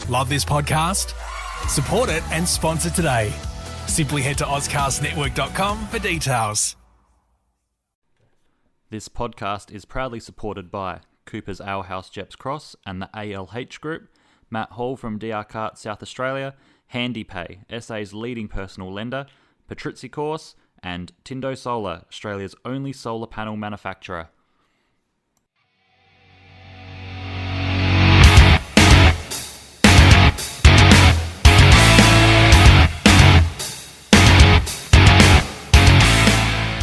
Love this podcast? Support it and sponsor today. Simply head to ozcastnetwork.com for details. This podcast is proudly supported by Cooper's Ale House Jeps Cross and the ALH Group, Matt Hall from Dirt Kart South Australia, HandyPay, SA's leading personal lender, Patrizzi Course, and Tindo Solar, Australia's only solar panel manufacturer.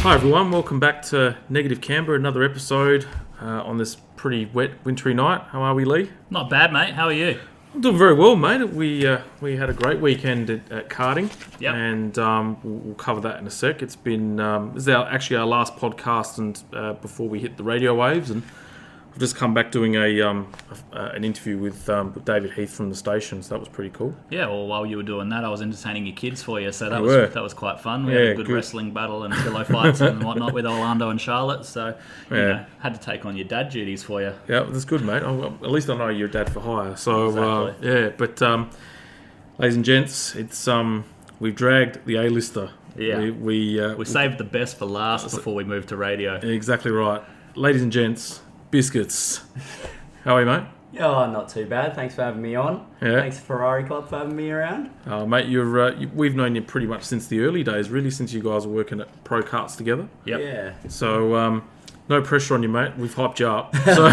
Hi everyone, welcome back to Negative Canberra, another episode on this pretty wet, wintry night. How are we, Lee? Not bad, mate. How are you? I'm doing very well, mate. We had a great weekend at karting, Yep. and we'll cover that in a sec. It's been this is actually our last podcast, and before we hit the radio waves, and I've just come back doing an interview with David Heath from the station, so that was pretty cool. Yeah, well, while you were doing that, I was entertaining your kids for you, so that was quite fun. We Yeah, had a good good. wrestling battle and pillow fights and whatnot with Orlando and Charlotte, so you Yeah. know, had to take on your dad duties for you. Yeah, that's good, mate. At least I know you're dad for hire. So Exactly. yeah, but ladies and gents, it's we've dragged the A-lister. Yeah. We saved the best for last before we moved to radio. exactly right, ladies and gents. Biscuits. How are you, mate? Oh, not too bad. Thanks for having me on. Yeah. Thanks Ferrari Club for having me around. Mate, we've known you pretty much since the early days, really, since you guys were working at Pro Karts together. Yep. Yeah. So, no pressure on you, mate. We've hyped you up. So,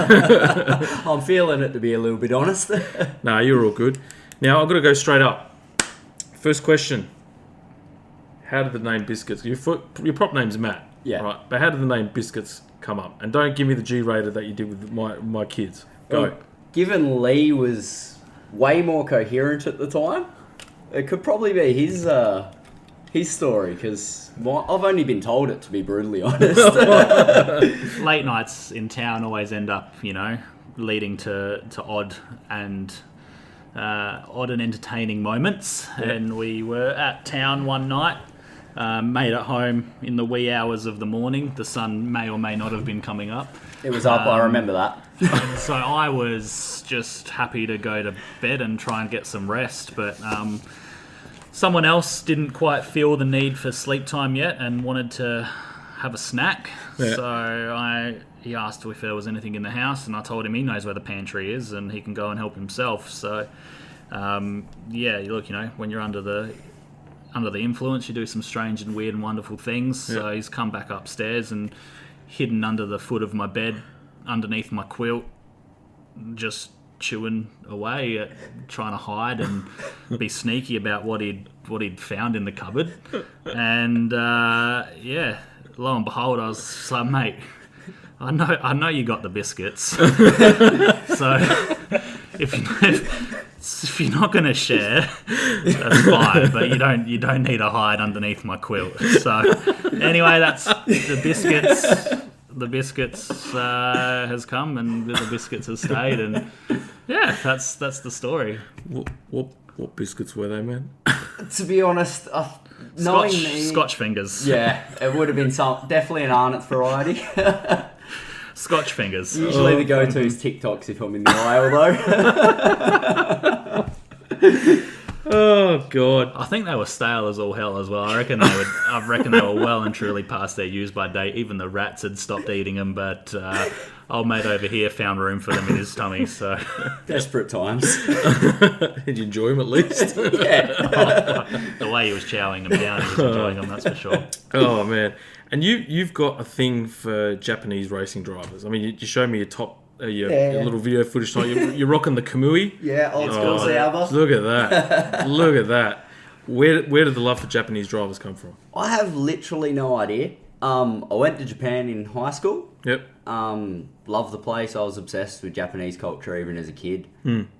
I'm feeling it, to be a little bit honest. nah, you're all good. Now, I've got to go straight up. First question. How did the name Biscuits... Your prop name's Matt. Yeah. Right, but how did the name Biscuits come up? And don't give me the G-rated that you did with my kids. Go. Well, given Lee was way more coherent at the time, it could probably be his story, because I've only been told it, to be brutally honest. Late nights in town always end up, you know, leading to odd and entertaining moments. Yeah. And we were at town one night, made it home in the wee hours of the morning. The sun may or may not have been coming up. It was up, I remember that. So I was just happy to go to bed and try and get some rest, but someone else didn't quite feel the need for sleep time yet and wanted to have a snack. Yeah. So he asked if there was anything in the house, and I told him he knows where the pantry is and he can go and help himself. So look, you know, when you're under the influence, you do some strange and weird and wonderful things. Yeah. So he's come back upstairs and hidden under the foot of my bed, underneath my quilt, just chewing away, trying to hide and be sneaky about what he'd found in the cupboard. And lo and behold, I was just like, mate, I know you got the biscuits. So if you're not going to share, that's fine. But you don't need to hide underneath my quilt. So anyway, that's the biscuits. The biscuits has come, and the biscuits has stayed, and yeah, that's the story. What biscuits were they, man? To be honest, knowing me... Scotch fingers. Yeah, it would have been definitely an Arnott's variety. Scotch fingers. Usually the go-to is TikToks if I'm in the aisle, though. Oh God! I think they were stale as all hell as well. I reckon they were well and truly past their use-by date. Even the rats had stopped eating them, but old mate over here found room for them in his tummy. So Desperate times. Did you enjoy them at least? Yeah. the way he was chowing them down, he was enjoying them. That's for sure. Oh man! And you've got a thing for Japanese racing drivers. I mean, you showed me your little video footage tonight. You're rocking the Kamui. Yeah, old school Sauber. Look at that! Look at that! Where did the love for Japanese drivers come from? I have literally no idea. I went to Japan in high school. Yep. Loved the place. I was obsessed with Japanese culture even as a kid.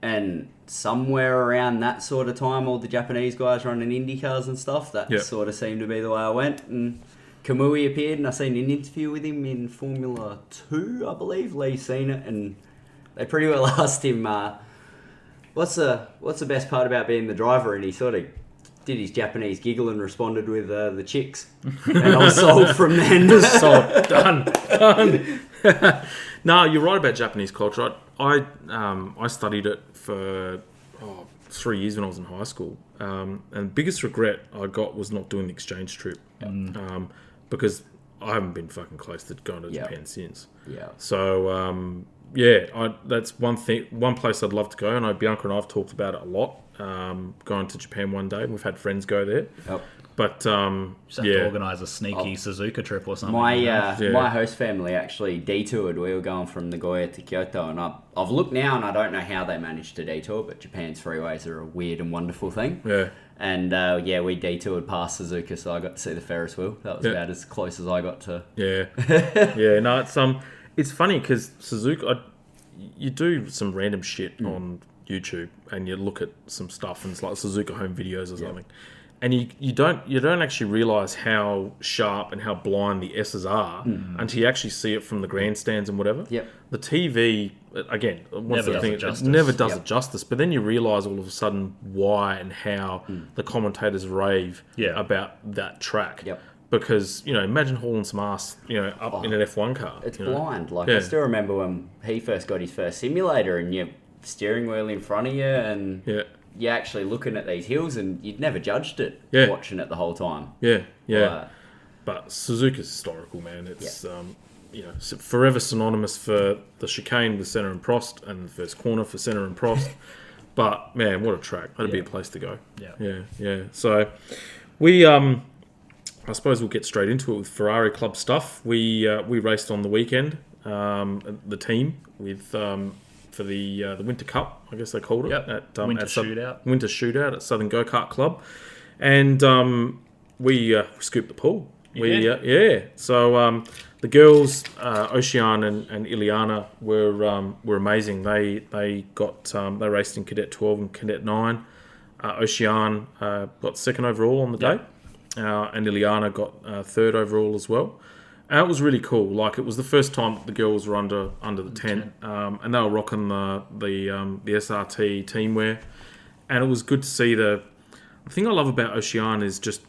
And somewhere around that sort of time, all the Japanese guys running Indy cars and stuff, that sort of seemed to be the way I went. And Kamui appeared, and I seen an interview with him in Formula 2, I believe. Lee's seen it, and they pretty well asked him, what's the best part about being the driver? And he sort of did his Japanese giggle and responded with the chicks. And I was sold from then. Sold. Done. No, you're right about Japanese culture. I studied it for 3 years when I was in high school. And the biggest regret I got was not doing the exchange trip. Because I haven't been fucking close to going to Japan since. Yeah. So, that's one place I'd love to go. And Bianca and I have talked about it a lot. Going to Japan one day. We've had friends go there. Yep. But, Just have to organise a sneaky Suzuka trip or something. My host family actually detoured. We were going from Nagoya to Kyoto, and I've looked now, and I don't know how they managed to detour, but Japan's freeways are a weird and wonderful thing. Yeah. And, we detoured past Suzuka, so I got to see the Ferris wheel. That was about as close as I got to... Yeah. No, it's funny because Suzuka... you do some random shit on YouTube, and you look at some stuff, and it's like Suzuka home videos or something. And you don't actually realise how sharp and how blind the S's are until you actually see it from the grandstands and whatever. Yep. The TV, again, never does it justice. But then you realise all of a sudden why and how the commentators rave about that track. Yep. Because, imagine hauling some ass, up in an F1 car. It's blind. I still remember when he first got his first simulator and your steering wheel in front of you and... Yeah. You're actually looking at these hills and you'd never judged it watching it the whole time. Yeah. But Suzuka's historical, man. It's forever synonymous for the chicane with Senna and Prost and the first corner for Senna and Prost. But man, what a track! That'd be a place to go. Yeah. So we, I suppose we'll get straight into it with Ferrari Club stuff. We raced on the weekend, the team with. For the Winter Cup, I guess they called it. At Winter Shootout. Winter Shootout at Southern Go-Kart Club. And we scooped the pool. So the girls, Ocean and Ileana, were amazing. They raced in Cadet 12 and Cadet 9. Ocean got second overall on the day. And Ileana got third overall as well. And it was really cool. Like, it was the first time the girls were under the tent, and they were rocking the SRT teamwear, and it was good to see the thing I love about Ocean is just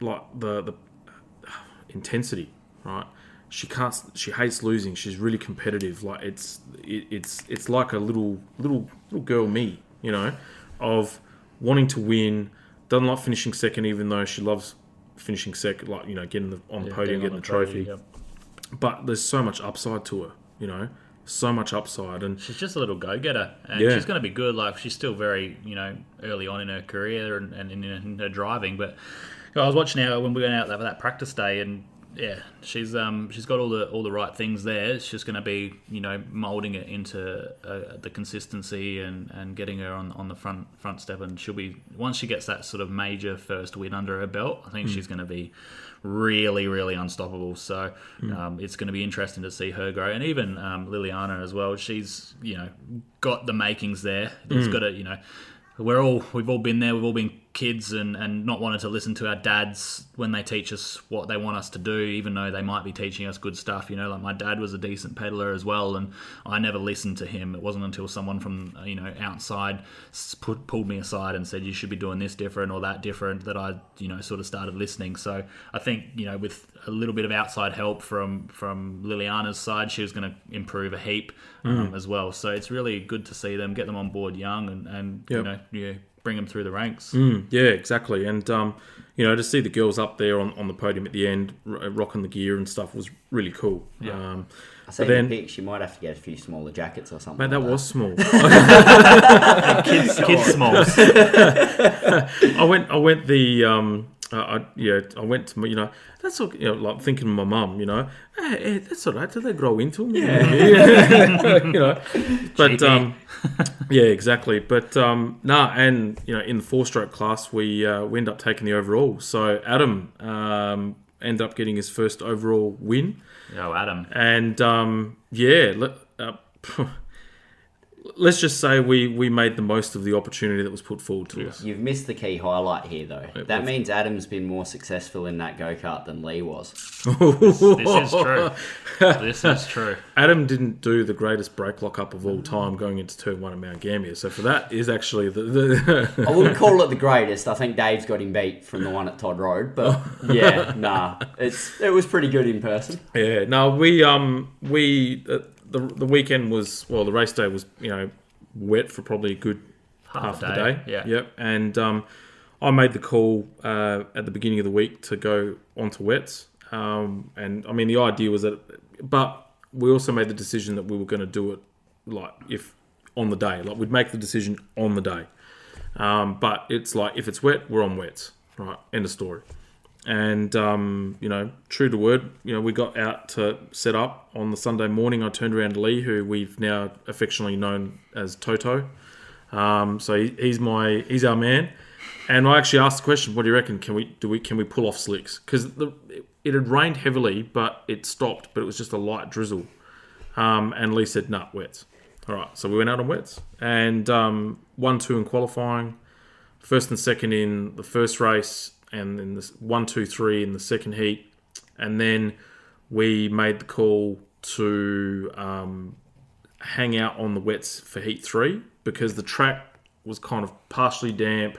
like the intensity, right? She hates losing. She's really competitive. Like it's like a little girl me, of wanting to win. Doesn't like finishing second, even though she loves finishing second, like, getting on the podium, getting the trophy. But there's so much upside to her, so much upside. And she's just a little go-getter. And she's going to be good. Like, she's still very, early on in her career and in her driving. But I was watching her when we went out for that practice day, and she's got all the right things there. It's just going to be, moulding it into the consistency and getting her on the front step. And she'll be, once she gets that sort of major first win under her belt, I think she's going to be really, really unstoppable. So it's going to be interesting to see her grow. And even Liliana as well. She's, got the makings there. It's got a, we've all been there. We've all been kids and not wanted to listen to our dads when they teach us what they want us to do, even though they might be teaching us good stuff. Like, my dad was a decent peddler as well, and I never listened to him. It wasn't until someone from outside pulled me aside and said, you should be doing this different or that different, that I sort of started listening. So I think with a little bit of outside help from Liliana's side, she was going to improve a heap as well. So it's really good to see them, get them on board young and bring them through the ranks. Yeah, exactly. And, to see the girls up there on the podium at the end, rocking the gear and stuff was really cool. I see the pics, you might have to get a few smaller jackets or something. Man, that was small. kids smalls. I went to, that's all, like thinking of my mum, hey, that's all right. Do they grow into them? But exactly. But and in the 4-stroke class, we end up taking the overall. So Adam ended up getting his first overall win. Oh, Adam. And let's just say we made the most of the opportunity that was put forward to us. You've missed the key highlight here, though. That means Adam's been more successful in that go-kart than Lee was. This is true. This is true. Adam didn't do the greatest brake lock-up of all time going into Turn 1 at Mount Gambier. So for that is actually the... I wouldn't call it the greatest. I think Dave's got him beat from the one at Todd Road. But it was pretty good in person. Yeah, no, the weekend was, the race day was, wet for probably a good half a day. Yeah. Yep. And I made the call at the beginning of the week to go onto wets. And I mean, the idea was that, but we also made the decision that we were going to do it like if on the day, like we'd make the decision on the day. But it's like, if it's wet, we're on wets, right? End of story. And, true to word, we got out to set up on the Sunday morning. I turned around to Lee, who we've now affectionately known as Toto. So he's our man. And I actually asked the question, what do you reckon? Can we pull off slicks? Because it had rained heavily, but it stopped, but it was just a light drizzle. And Lee said, nah, wets. All right, so we went out on wets. And 1, 2 in qualifying, first and second in the first race, and then 1, 2, 3 in the second heat. And then we made the call to hang out on the wets for heat 3 because the track was kind of partially damp.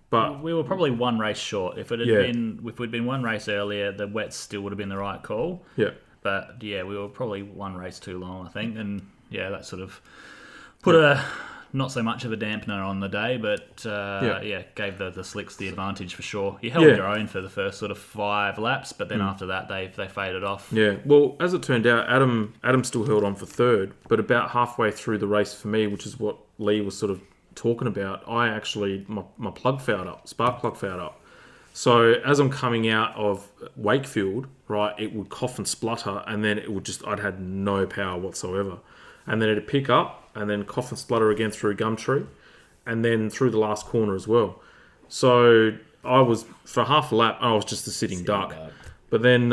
But we were probably one race short. If we'd been one race earlier, the wets still would have been the right call. Yeah. But yeah, we were probably one race too long, I think. And yeah, that sort of put a not so much of a dampener on the day, but gave the slicks the advantage for sure. You held your own for the first sort of 5 laps, but then after that they faded off. Yeah, well, as it turned out, Adam still held on for third, but about halfway through the race for me, which is what Lee was sort of talking about, I actually, my plug fouled up, spark plug fouled up. So as I'm coming out of Wakefield, right, it would cough and splutter, and then it would I'd had no power whatsoever. And then it'd pick up, and then cough and splutter again through Gumtree, and then through the last corner as well. So I was, for half a lap, I was just a sitting duck. But then,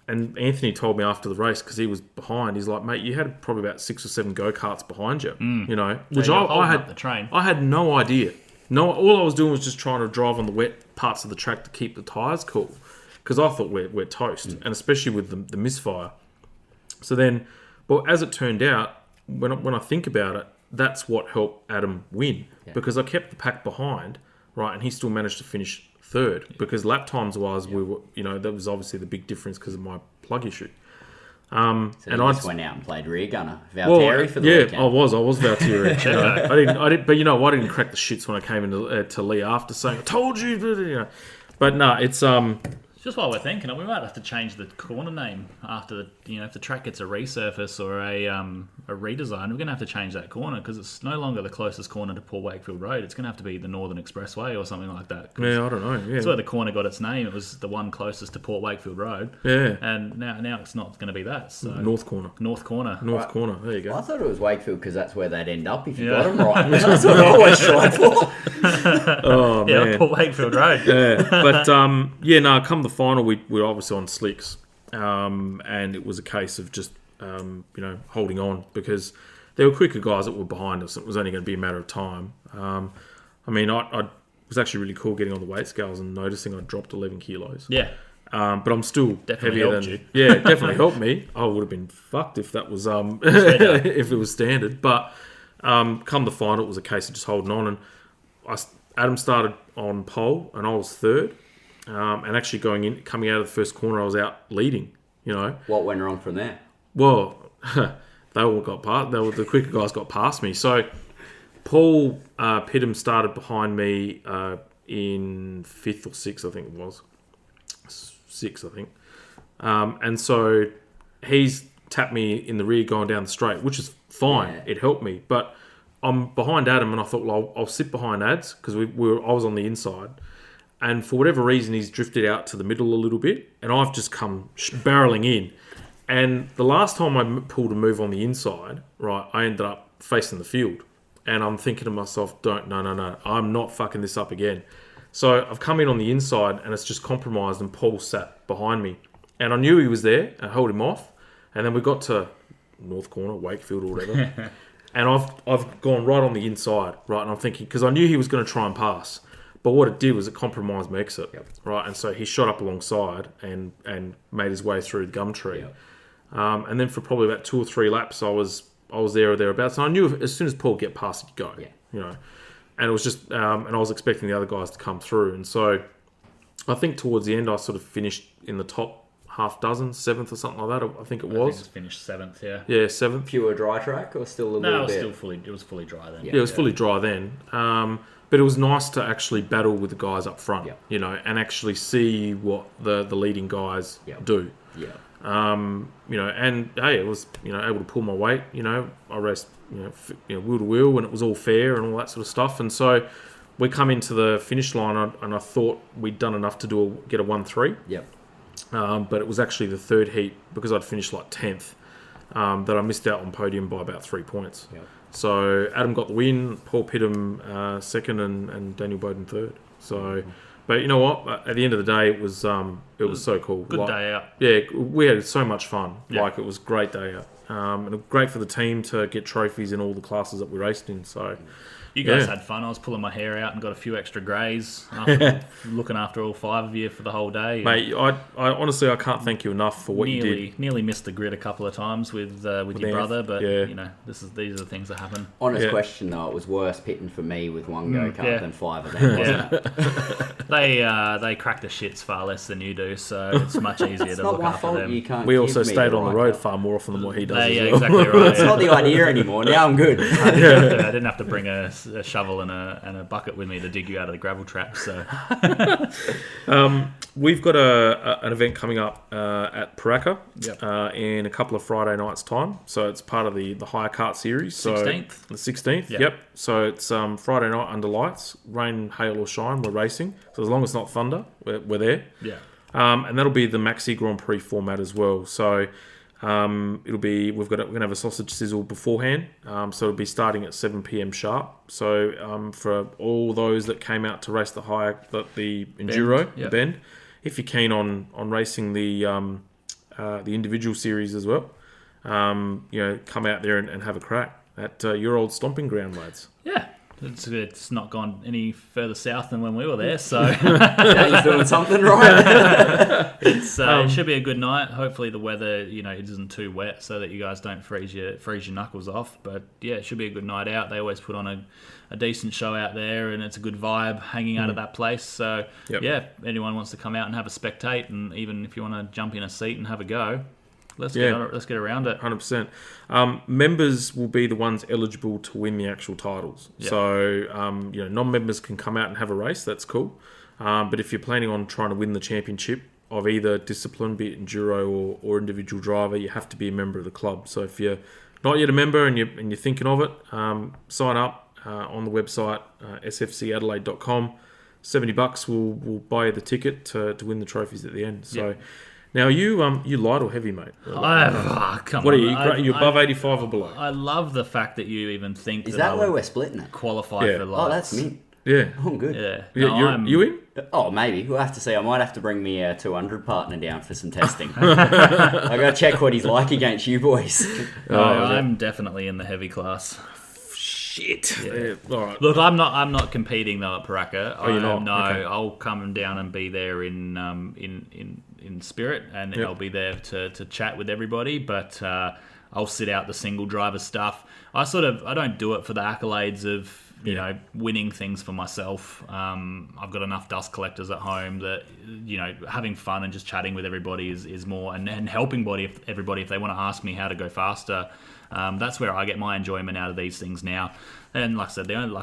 and Anthony told me after the race, because he was behind, he's like, mate, you had probably about 6 or 7 go-karts behind you, which I had no idea. No, all I was doing was just trying to drive on the wet parts of the track to keep the tyres cool, because I thought we're toast, and especially with the misfire. So then, but as it turned out, when I think about it, that's what helped Adam win, because I kept the pack behind, right, and he still managed to finish third, because lap times wise, we were, that was obviously the big difference because of my plug issue. So and I just went out and played rear gunner, Valtteri for the weekend. I was Valtteri. I didn't, but I didn't crack the shits when I came into to Lee after saying, "I told you," But no, it's just while we're thinking, we might have to change the corner name after if the track gets a resurface or a redesign, we're going to have to change that corner because it's no longer the closest corner to Port Wakefield Road. It's going to have to be the Northern Expressway or something like that. Yeah, I don't know. Yeah. That's where the corner got its name. It was the one closest to Port Wakefield Road. Yeah. And now it's not going to be that. So North corner. Corner. There you go. Well, I thought it was Wakefield because that's where they'd end up if you got them right. That's what I always tried for. Oh, man. Yeah, Port Wakefield Road. Yeah. But, come the final, we were obviously on slicks. And it was a case of just, holding on because there were quicker guys that were behind us. It was only going to be a matter of time. I was actually really cool getting on the weight scales and noticing I dropped 11 kilos. Yeah. But I'm still definitely heavier helped than... you. Yeah, it definitely helped me. I would have been fucked if that was... if it was standard. But come the final, it was a case of just holding on. And Adam started on pole and I was third. And actually coming out of the first corner, I was out leading, What went wrong from there? Well, they all got past. The quicker guys got past me. So Paul Pittam started behind me in 5th or 6th, I think it was. 6th, I think. And so he's tapped me in the rear going down the straight, which is fine. Yeah. It helped me. But I'm behind Adam, and I thought, well, I'll sit behind Ads because I was on the inside. And for whatever reason, he's drifted out to the middle a little bit, and I've just come barreling in. And the last time I pulled a move on the inside, right, I ended up facing the field. And I'm thinking to myself, no, I'm not fucking this up again. So I've come in on the inside, and it's just compromised, and Paul sat behind me. And I knew he was there, I held him off. And then we got to North Corner, Wakefield or whatever. And I've gone right on the inside, right, and I'm thinking, because I knew he was going to try and pass. But what it did was it compromised my exit, right? And so he shot up alongside and made his way through the Gumtree. Yep. And then for probably about 2 or 3 laps, I was there or thereabouts. And I knew as soon as Paul get past, he'd go, And it was just, and I was expecting the other guys to come through. And so I think towards the end, I sort of finished in the top half dozen, 7th or something like that. I think it I was. think it finished 7th, yeah. Yeah, 7th. Pure dry track or still a No, little it was bit? still fully. It was fully dry then. Yeah, it was fully dry then. But it was nice to actually battle with the guys up front, Yeah. and actually see what the leading guys do. Yeah. And hey, it was, able to pull my weight. I raced, wheel to wheel, and it was all fair and all that sort of stuff. And so we come into the finish line, and I thought we'd done enough to get a 1-3. Yep. But it was actually the third heat, because I'd finished like 10th, that I missed out on podium by about 3 points. Yep. So Adam got the win, Paul Pittam second, and Daniel Bowden third. So, but you know what? At the end of the day, it was so cool. Good day out. Yeah, we had so much fun. Yeah. Like, it was a great day out. And it was great for the team to get trophies in all the classes that we raced in. So, You guys had fun. I was pulling my hair out and got a few extra greys after looking after all 5 of you for the whole day. mate, I honestly, I can't thank you enough for what you did. Nearly missed the grid a couple of times with your brother, but these are the things that happen. Honest question though, it was worse pitting for me with one go-kart than 5 of them, wasn't it? They crack the shits far less than you do, so it's much easier It's to not look my after fault them. you can't We give also me stayed on the road car. far more often than what he does. Yeah, as well. exactly right. It's not the idea anymore. Now I'm good. I didn't have to bring a shovel and a bucket with me to dig you out of the gravel trap. So We've got an event coming up at Paraka in a couple of Friday nights' time. So it's part of the Hire Kart series. So 16th? The 16th, Yep. yep. So it's Friday night under lights. Rain, hail or shine, we're racing. So as long as it's not thunder, we're there. yeah, And that'll be the Maxi Grand Prix format as well. So it'll be we're gonna have a sausage sizzle beforehand. So it'll be starting at 7 p.m. sharp. So for all those that came out to race the enduro, the bend, if you're keen on racing the individual series as well, come out there and have a crack at your old stomping ground, lads. yeah. It's not gone any further south than when we were there, so He's doing something right. it should be a good night. Hopefully the weather, it isn't too wet, so that you guys don't freeze your knuckles off. But yeah, it should be a good night out. They always put on a decent show out there, and it's a good vibe hanging out of that place. So yeah, anyone wants to come out and have a spectate, and even if you want to jump in a seat and have a go, let's get around it. 100%. Members will be the ones eligible to win the actual titles. Yep. So, non-members can come out and have a race. That's cool. But if you're planning on trying to win the championship of either discipline, be it enduro or individual driver, you have to be a member of the club. So if you're not yet a member and you're thinking of it, sign up on the website, sfcadelaide.com. $70 will buy you the ticket to win the trophies at the end. So. Yep. Now, you light or heavy, mate? Come What on. are you? You above 85 or below? I love the fact that you even think Is that I that where would we're splitting it? qualify Yeah. for lights. Oh, that's me. Yeah. Oh, I'm good. Yeah. Yeah, you in? Oh, maybe. We'll have to see. I might have to bring me 200 partner down for some testing. I got to check what he's like against you boys. I'm definitely in the heavy class. Shit. Yeah. All right. Look, I'm not competing though at Paraka. Oh, you're not? No, Okay. I'll come down and be there in spirit, and Yep. I'll be there to chat with everybody. But I'll sit out the single driver stuff. I don't do it for the accolades of winning things for myself. I've got enough dust collectors at home that having fun and just chatting with everybody is more, and helping everybody if they want to ask me how to go faster. That's where I get my enjoyment out of these things now. And like I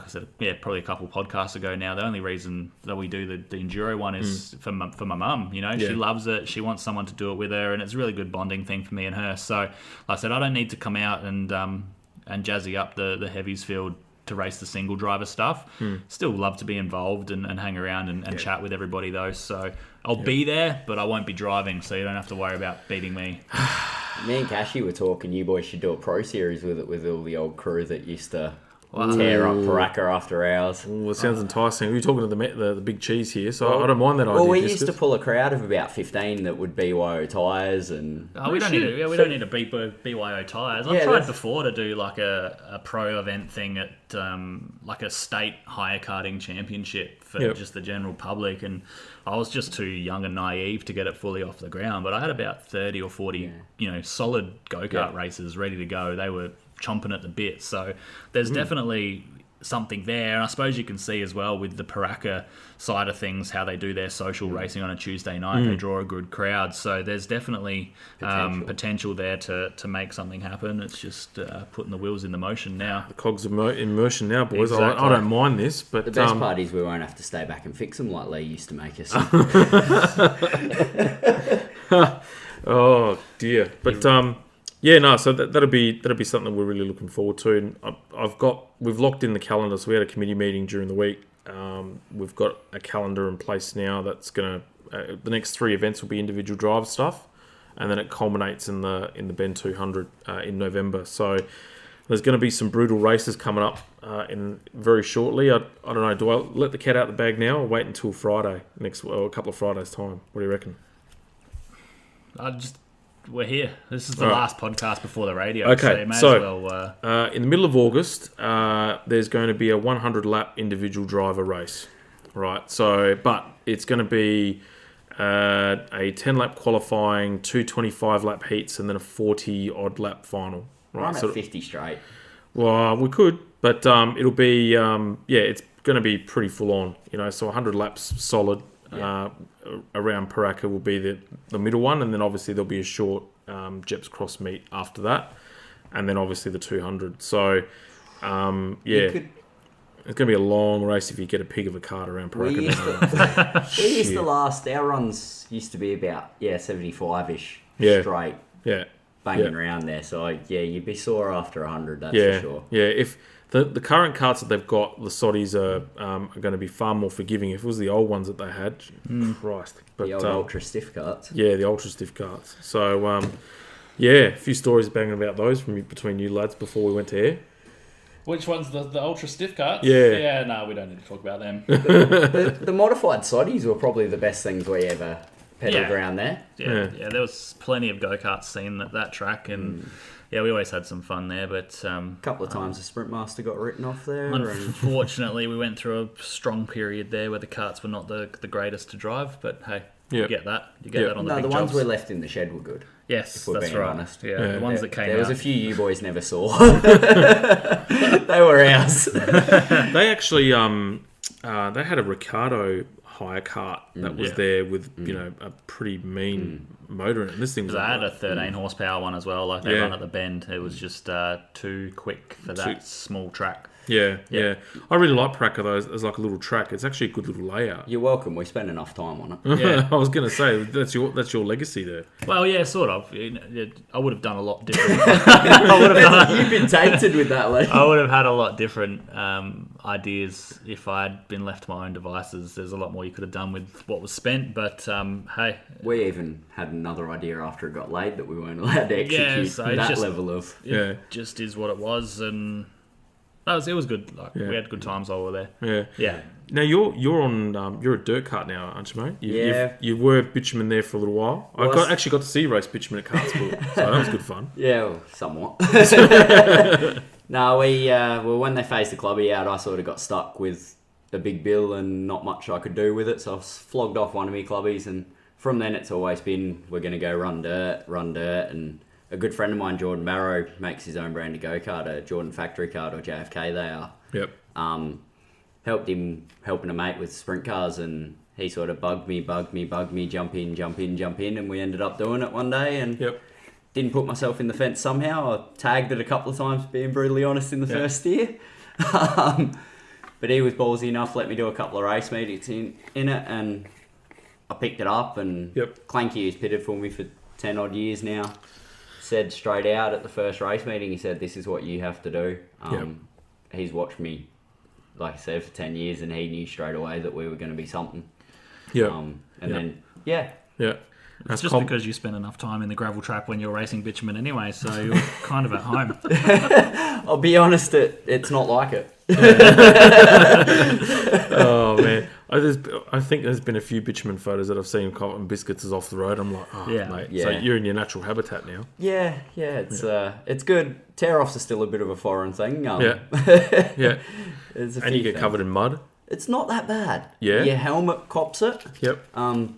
said, probably a couple podcasts ago now, the only reason that we do the enduro one is for my mum. She loves it. She wants someone to do it with her, and it's a really good bonding thing for me and her. So, like I said, I don't need to come out and jazzy up the heavies field to race the single driver stuff. Still love to be involved and hang around and chat with everybody though. So I'll be there, but I won't be driving, so you don't have to worry about beating me. Me and Cashy were talking, you boys should do a pro series with it, with all the old crew that used to tear up Paraka after hours. Ooh, it sounds enticing. We're talking to the big cheese here, so I don't mind that idea. Well, we used to pull a crowd of about 15 that would BYO tyres and... we don't need to beat BYO tyres. I've tried before to do like a pro event thing at like a state hire karting championship for just the general public, and I was just too young and naive to get it fully off the ground. But I had about 30 or 40, solid go-kart races ready to go. They were chomping at the bit. So there's definitely something there. And I suppose you can see as well with the Paraka side of things how they do their social racing on a Tuesday night. They draw a good crowd, so there's definitely potential there to make something happen. It's just putting the wheels in the motion now. The cogs are in motion now, boys. Exactly. I don't mind this, but The best part is we won't have to stay back and fix them like Lee used to make us. oh dear. But so that'll be something we're really looking forward to. And we've locked in the calendar, so we had a committee meeting during the week. We've got a calendar in place now that's gonna. The next 3 events will be individual drive stuff, and then it culminates in the Bend 200 in November. So there's going to be some brutal races coming up in very shortly. I don't know. Do I let the cat out the bag now, or wait until Friday a couple of Fridays time? What do you reckon? We're here. This is the last podcast before the radio. Okay, so you may as well. In the middle of August, there's going to be a 100-lap individual driver race, right? So, but it's going to be a 10-lap qualifying, 2 25-lap heats, and then a 40-odd lap final. Right, I'm at 50 straight. Well, we could, but it'll be it's going to be pretty full on. So 100 laps solid. Around Paraka will be the middle one, and then obviously there'll be a short Jeps Cross meet after that, and then obviously the 200. So, it's going to be a long race if you get a pig of a cart around Paraka. We used to last, our runs used to be about 75-ish straight, banging around there. So you'd be sore after 100, that's for sure. Yeah, if the current carts that they've got, the Soddies are going to be far more forgiving. If it was the old ones that they had, Christ. But, the old ultra stiff carts. Yeah, the ultra stiff carts. So, a few stories banging about those between you lads before we went to air. Which one's the ultra stiff carts? Yeah. Yeah, no, we don't need to talk about them. The modified Soddies were probably the best things we ever pedalled around there. Yeah, there was plenty of go-karts seen at that track, and we always had some fun there. But a couple of times the Sprint Master got written off there. Unfortunately, we went through a strong period there where the karts were not the greatest to drive. But hey, you get that. You get that on the big the jobs. ones we left in the shed were good. Yes, if we're that's being right. Honest. Yeah, the ones that came out. There was a few you boys never saw. They were ours. They actually they had a Ricardo hire cart that was there with a pretty mean motor in it. And this thing was I had a 13 horsepower one as well. Like they run at the Bend. It was just too quick for that small track. Yeah. I really like Paraka though as like a little track. It's actually a good little layout. You're welcome. We spent enough time on it. Yeah. I was going to say that's your legacy there. Well, yeah, sort of. I would have done a lot different. You've been tainted with that, Lee. I would have had a lot different ideas if I'd been left to my own devices. There's a lot more you could have done with what was spent, but hey. We even had another idea after it got laid that we weren't allowed to execute that level of... It just is what it was, and... It was good. We had good times while we were there. Yeah. Now you're on you're a dirt kart now, aren't you, mate? You were bitumen there for a little while. Well, I actually got to see you race bitumen at Kartsport, so that was good fun. Yeah, well, somewhat. No, when they phased the clubby out, I sort of got stuck with a big bill and not much I could do with it, so I flogged off one of my clubbies, and from then it's always been we're going to go run dirt, and a good friend of mine, Jordan Barrow, makes his own brand of go-kart, a Jordan Factory Kart, or JFK they are. Yep. Helping a mate with sprint cars, and he sort of bugged me, jump in, and we ended up doing it one day, and didn't put myself in the fence somehow. I tagged it a couple of times, being brutally honest, in the first year. But he was ballsy enough, let me do a couple of race meetings in it, and I picked it up, and Clanky, who's pitted for me for 10 odd years now, said straight out at the first race meeting, he said, this is what you have to do. He's watched me, like I said, for 10 years, and he knew straight away that we were going to be something. It's just because you spent enough time in the gravel trap when you're racing bitumen anyway, so you're kind of at home. I'll be honest, it's not like it. Oh man, I think there's been a few bitumen photos that I've seen of Biscuits is off the road. I'm like, mate. Yeah. So you're in your natural habitat now. Yeah, it's good. Tear-offs are still a bit of a foreign thing. And you get covered in mud. It's not that bad. Yeah. Your helmet cops it. Yep.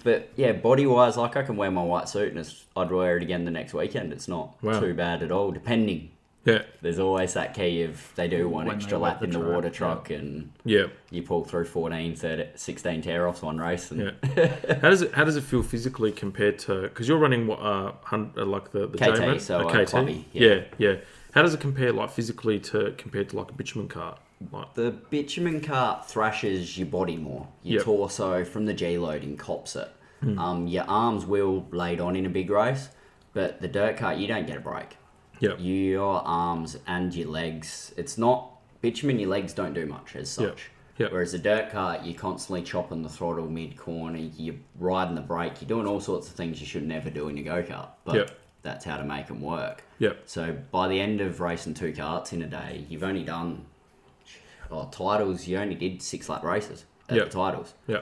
But yeah, body-wise, like I can wear my white suit and I'd wear it again the next weekend. It's not too bad at all, depending Yeah. There's always that key of they do one When extra they lap wet in the the track, water truck and Yeah. you pull through 14, 16 tear-offs one race. And Yeah. How does it feel physically compared to... Because you're running what like the KT, J-Man? so KT? clubby, Yeah. How does it compare like physically compared to like a bitumen kart? Like, the bitumen kart thrashes your body more. Your Yep. torso from the G-loading cops it. Your arms will laid on in a big race, but the dirt kart, you don't get a break. Yep. Your arms and your legs, it's not... Bitumen, your legs don't do much as such. Yep. Whereas the dirt kart, you're constantly chopping the throttle mid-corner, you're riding the brake, you're doing all sorts of things you should never do in your go-kart. But Yep. that's how to make them work. Yep. So by the end of racing 2 karts in a day, you've only done... titles, you only did 6-lap races at Yep. the titles. Yeah.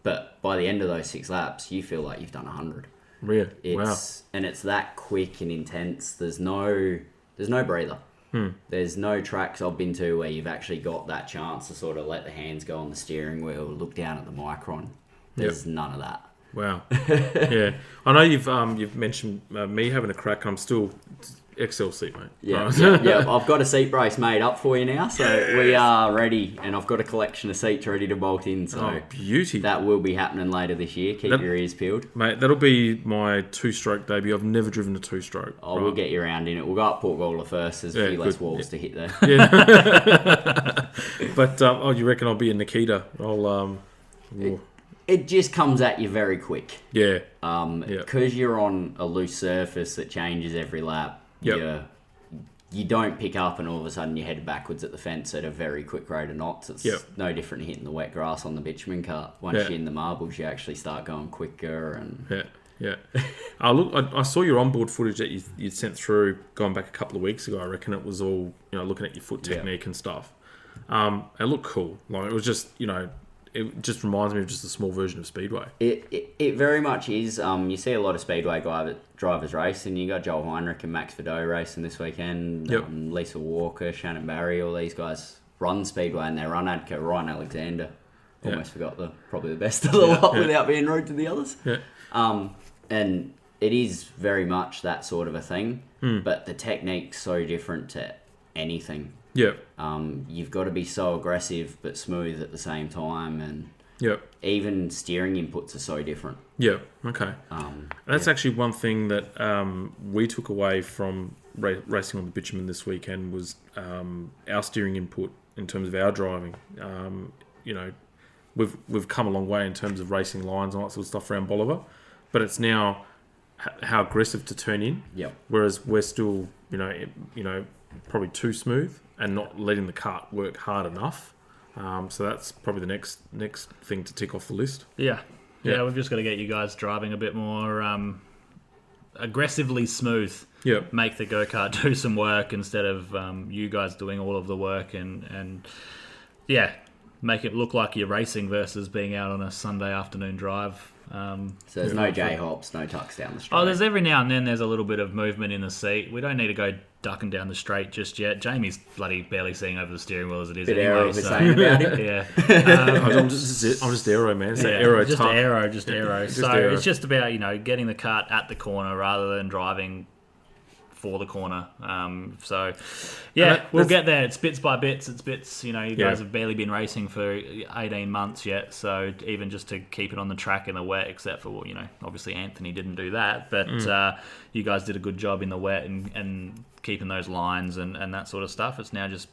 But by the end of those 6 laps, you feel like you've done 100. Yeah. Wow. And it's that quick and intense. There's no breather. There's no tracks I've been to where you've actually got that chance to sort of let the hands go on the steering wheel, look down at the micron. There's none of that. Wow. Yeah. I know you've mentioned me having a crack. I'm still XL seat, mate. Yeah, Right. yeah. I've got a seat brace made up for you now, so we are ready, and I've got a collection of seats ready to bolt in. So Oh, beauty. that will be happening later this year. Keep your ears peeled. Mate, that'll be my 2-stroke debut. I've never driven a 2-stroke. Oh, we'll get you around in it. We'll go up Port Gawler first. There's a few less walls to hit there. But you reckon I'll be a Nikita? It just comes at you very quick. Yeah. Because you're on a loose surface that changes every lap. Yep. You don't pick up and all of a sudden you're headed backwards at the fence at a very quick rate of knots. It's no different to hitting the wet grass on the bitumen kart. Once you're in the marbles, you actually start going quicker. And Yeah. I saw your onboard footage that you'd sent through going back a couple of weeks ago. I reckon it was all, looking at your foot technique and stuff. It looked cool. Like, it was just, it just reminds me of just a small version of Speedway. It very much is. You see a lot of Speedway drivers racing. You got Joel Heinrich and Max Vidot racing this weekend. Yep. Lisa Walker, Shannon Barry, all these guys run Speedway and they run ADCA. Ryan Alexander. Almost forgot probably the best of the lot without being rude to the others. Yeah. And it is very much that sort of a thing. But the technique's so different to anything. Yeah. You've got to be so aggressive but smooth at the same time, and even steering inputs are so different. Yeah. Okay. That's actually one thing that we took away from racing on the bitumen this weekend was our steering input in terms of our driving. We've come a long way in terms of racing lines and all that sort of stuff around Bolivar, but it's now how aggressive to turn in. Yep. Whereas we're still, probably too smooth and not letting the kart work hard enough. So that's probably the next thing to tick off the list. Yeah, we've just got to get you guys driving a bit more aggressively smooth. Yep. Make the go-kart do some work instead of you guys doing all of the work and make it look like you're racing versus being out on a Sunday afternoon drive. So there's no J-hops, no tucks down the straight. Oh, there's every now and then there's a little bit of movement in the seat. We don't need to go ducking down the straight just yet. Jamie's bloody barely seeing over the steering wheel as it is bit anyway. aero we're saying about it. Yeah. I'm just aero, man. It's aero just tuck. aero. Just So aero. it's just about getting the kart at the corner rather than driving for the corner. We'll get there. It's bits by bits. It's bits. You guys have barely been racing for 18 months yet. So even just to keep it on the track in the wet, except for obviously Anthony didn't do that, but you guys did a good job in the wet and keeping those lines and that sort of stuff. It's now just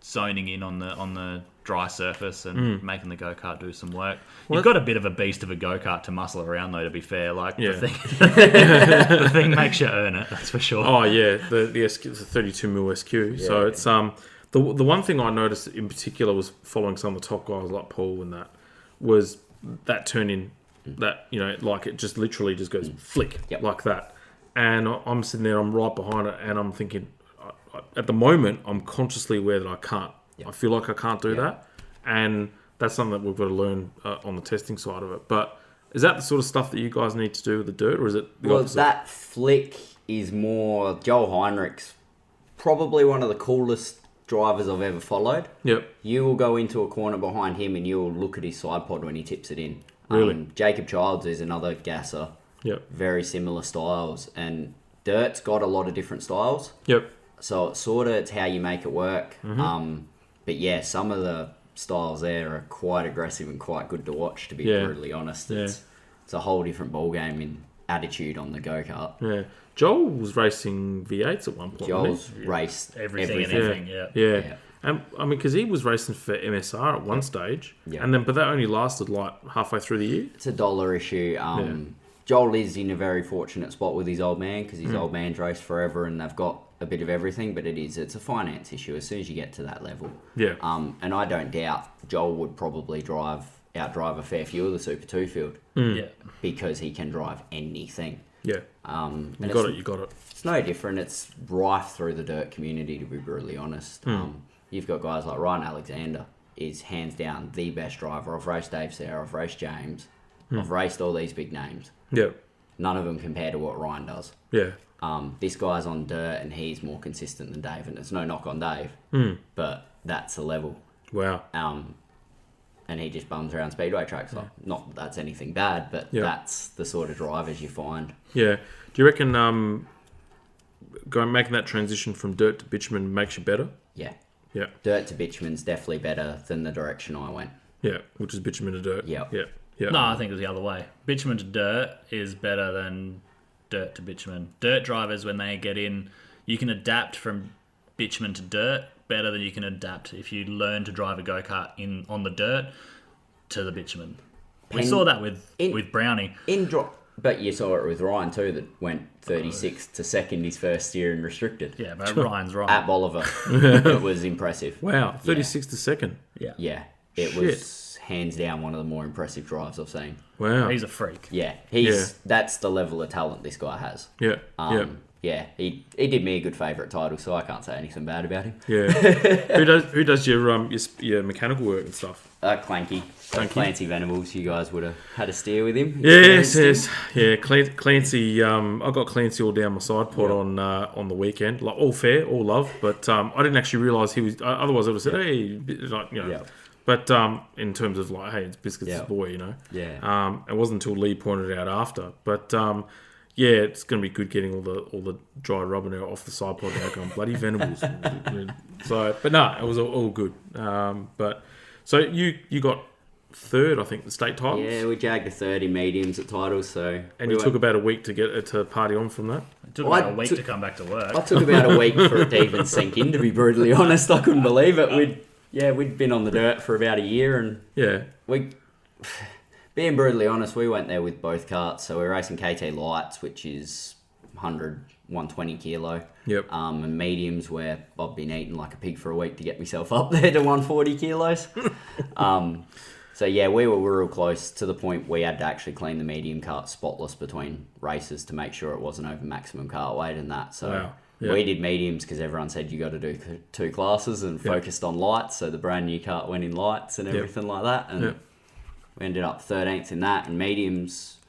zoning in on the dry surface and making the go-kart do some work. You've got a bit of a beast of a go-kart to muscle around, though, to be fair. The thing makes you earn it, that's for sure. Oh, yeah. The SQ, it's a 32mm SQ. Yeah. So it's the one thing I noticed in particular was following some of the top guys like Paul and that was that turn in that, like it just literally just goes flick like that. And I'm sitting there, I'm right behind it, and I'm thinking, at the moment, I'm consciously aware that I can't. I feel like I can't do that. And that's something that we've got to learn on the testing side of it. But is that the sort of stuff that you guys need to do with the dirt, or is it the opposite? That flick is more... Joel Heinrich's probably one of the coolest drivers I've ever followed. Yep. You will go into a corner behind him and you'll look at his side pod when he tips it in. Really? Jacob Childs is another gasser. Yep. Very similar styles. And Dirt's got a lot of different styles. Yep. So it's how you make it work. But yeah, some of the styles there are quite aggressive and quite good to watch, to be brutally honest. It's a whole different ballgame in attitude on the go-kart. Yeah. Joel was racing V8s at one point. Joel's raced everything and anything, Yeah. I mean, because he was racing for MSR at one stage, but that only lasted like halfway through the year. It's a dollar issue. Joel is in a very fortunate spot with his old man, because his old man's raced forever and they've got a bit of everything, but it's a finance issue as soon as you get to that level. Yeah. And I don't doubt Joel would probably outdrive a fair few of the Super 2 field. Because he can drive anything. Yeah. You got it. It's no different. It's rife through the dirt community, to be brutally honest. You've got guys like Ryan Alexander is hands down the best driver. I've raced Dave Sauer, I've raced James, I've raced all these big names. Yeah. None of them compare to what Ryan does. Yeah. This guy's on dirt and he's more consistent than Dave, and it's no knock on Dave, but that's the level. Wow. And he just bums around speedway tracks. Like, not that that's anything bad, but that's the sort of drivers you find. Yeah. Do you reckon making that transition from dirt to bitumen makes you better? Yeah. Yeah. Dirt to bitumen's definitely better than the direction I went. Yeah, which is bitumen to dirt. Yeah. No, I think it was the other way. Bitumen to dirt is better than dirt to bitumen. Dirt drivers, when they get in, you can adapt from bitumen to dirt better than you can adapt if you learn to drive a go-kart on the dirt to the bitumen. We saw that with Brownie. But you saw it with Ryan too, that went 36 to second his first year in restricted. Yeah, but Ryan's right. At Bolivar. It was impressive. Wow, 36 to second. Yeah. It was hands down one of the more impressive drives I've seen. Wow. He's a freak. Yeah. That's the level of talent this guy has. Yeah. Yeah, he did me a good favour at title, so I can't say anything bad about him. Yeah. Who does your mechanical work and stuff? Clancy. Clancy Venables, you guys would have had a steer with him. Yes. Yeah, Clancy. I got Clancy all down my side pod on the weekend. Like, all fair, all love, but I didn't actually realise he was. Otherwise, I would have said, hey, like, you know. Yeah. But in terms of like, hey, it's Biscuits' boy, you know. Yeah. It wasn't until Lee pointed it out after, but. Yeah, it's going to be good getting all the dry rubber now off the side pod now, going bloody Venables. So, but no, it was all good. So you got third, I think, the state titles. Yeah, we jagged a third in mediums at titles. So and you took about a week to get it to party on from that. It took about a week to come back to work. I took about a week for it to even sink in. To be brutally honest, I couldn't believe it. We'd been on the dirt for about a year, and being brutally honest, we went there with both karts. So we're racing KT Lights, which is 100, 120 kilo. Yep. And mediums, where I've been eating like a pig for a week to get myself up there to 140 kilos. So yeah, we were real close to the point we had to actually clean the medium kart spotless between races to make sure it wasn't over maximum kart weight and that. So we did mediums because everyone said you got to do two classes and focused on lights. So the brand new kart went in lights and everything like that. And we ended up 13th in that, and mediums,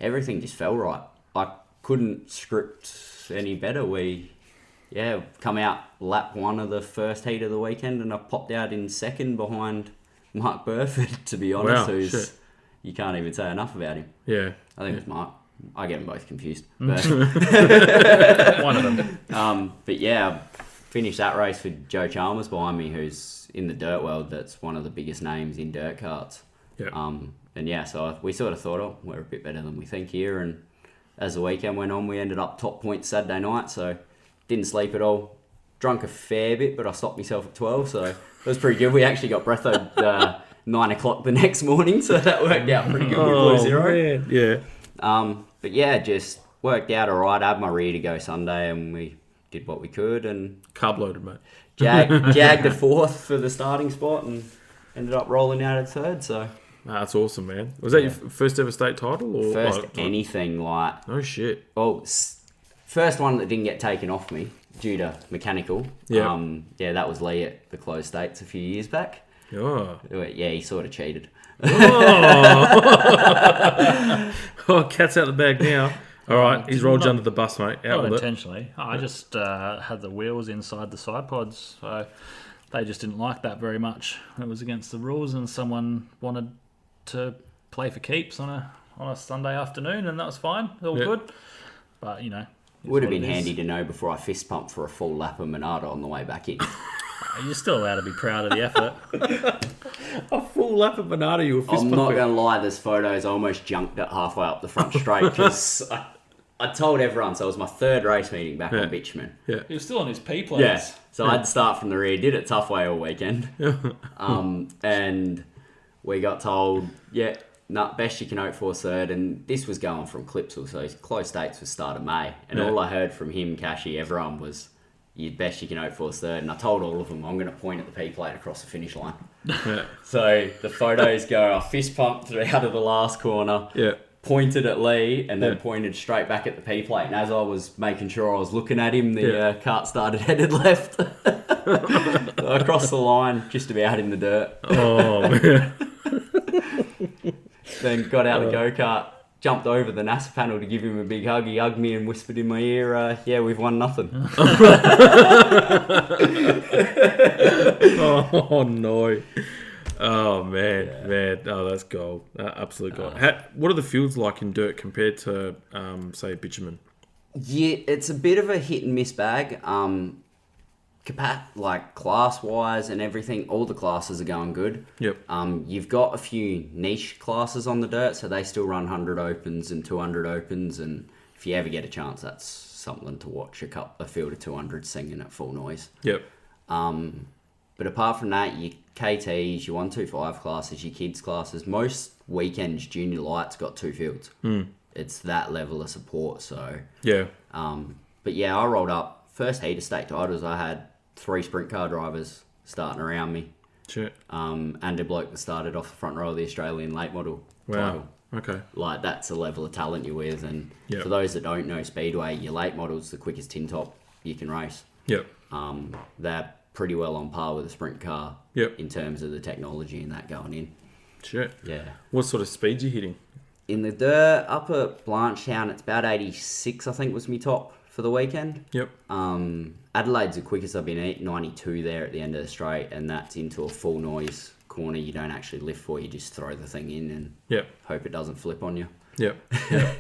everything just fell right. I couldn't script any better. We, come out lap one of the first heat of the weekend, and I popped out in second behind Mark Burford, to be honest, you can't even say enough about him. Yeah. I think it was Mark. I get them both confused. But one of them. But yeah, finished that race with Joe Chalmers behind me, who's in the dirt world. That's one of the biggest names in dirt karts. Yeah. So we sort of thought, we're a bit better than we think here. And as the weekend went on, we ended up top points Saturday night. So didn't sleep at all. Drunk a fair bit, but I stopped myself at 12. So it was pretty good. We actually got breathed 9 o'clock the next morning. So that worked out pretty good with Blue Zero. Yeah. But yeah, just worked out all right. I had my rear to go Sunday, and we did what we could. And carb loaded, mate. Jagged a fourth for the starting spot and ended up rolling out at third. So that's awesome, man. Was that your first ever state title? Or first anything like... No shit. Well, first one that didn't get taken off me due to mechanical. Yeah. That was Lee at the closed states a few years back. Oh. Yeah, he sort of cheated. Oh, cat's out the bag now. All right, he's rolled you under the bus, mate. Out Not with intentionally. it. I just had the wheels inside the side pods, so they just didn't like that very much. It was against the rules, and someone wanted to play for keeps on a Sunday afternoon, and that was fine. All good. But, Would have been handy to know before I fist pumped for a full lap of Monada on the way back in. You're still allowed to be proud of the effort. A full lap of Monada, you were fist I'm pumping. not going to lie, there's photos. I almost junked it halfway up the front straight because I told everyone, so it was my third race meeting back on Bitumen. Yeah. He was still on his P plates. Yeah, so I had to start from the rear. Did it tough way all weekend. And we got told, best you can hope for third. And this was going from Clipsal, so close dates was start of May. And all I heard from him, Cashy, everyone was, best you can hope for third. And I told all of them, I'm going to point at the P plate across the finish line. Yeah. So the photos go, I fist pumped out of the last corner. Yeah. Pointed at Lee and then pointed straight back at the P plate. And as I was making sure I was looking at him, the cart started headed left across the line, just about in the dirt. Oh, man. Then got out the go-kart, jumped over the NASA panel to give him a big hug. He hugged me and whispered in my ear, we've won nothing. Oh, no. Oh, man. Oh, that's gold. Absolute gold. What are the fields like in dirt compared to, say, bitumen? Yeah, it's a bit of a hit and miss bag. Like class-wise and everything, all the classes are going good. Yep. You've got a few niche classes on the dirt, so they still run 100 opens and 200 opens, and if you ever get a chance, that's something to watch, a field of 200 singing at full noise. Yep. But apart from that, your KTs, your 125 classes, your kids classes, most weekends junior lights got 2 fields. It's that level of support. So Yeah. But yeah, I rolled up first heat of state titles. I had 3 sprint car drivers starting around me. Shit. And a bloke that started off the front row of the Australian late model Wow. title. Okay. Like, that's the level of talent you're with. And Yep. for those that don't know Speedway, your late model's the quickest tin top you can race. Yep. They're pretty well on par with a sprint car Yep. in terms of the technology and that going in. Shit. Yeah. What sort of speeds you hitting? In the dirt, up at Blanchetown, it's about 86, I think, was my top for the weekend. Yep. Adelaide's the quickest I've been at, 92 there at the end of the straight, and that's into a full noise corner you don't actually lift for, you just throw the thing in and Yep. hope it doesn't flip on you. Yep. Yep.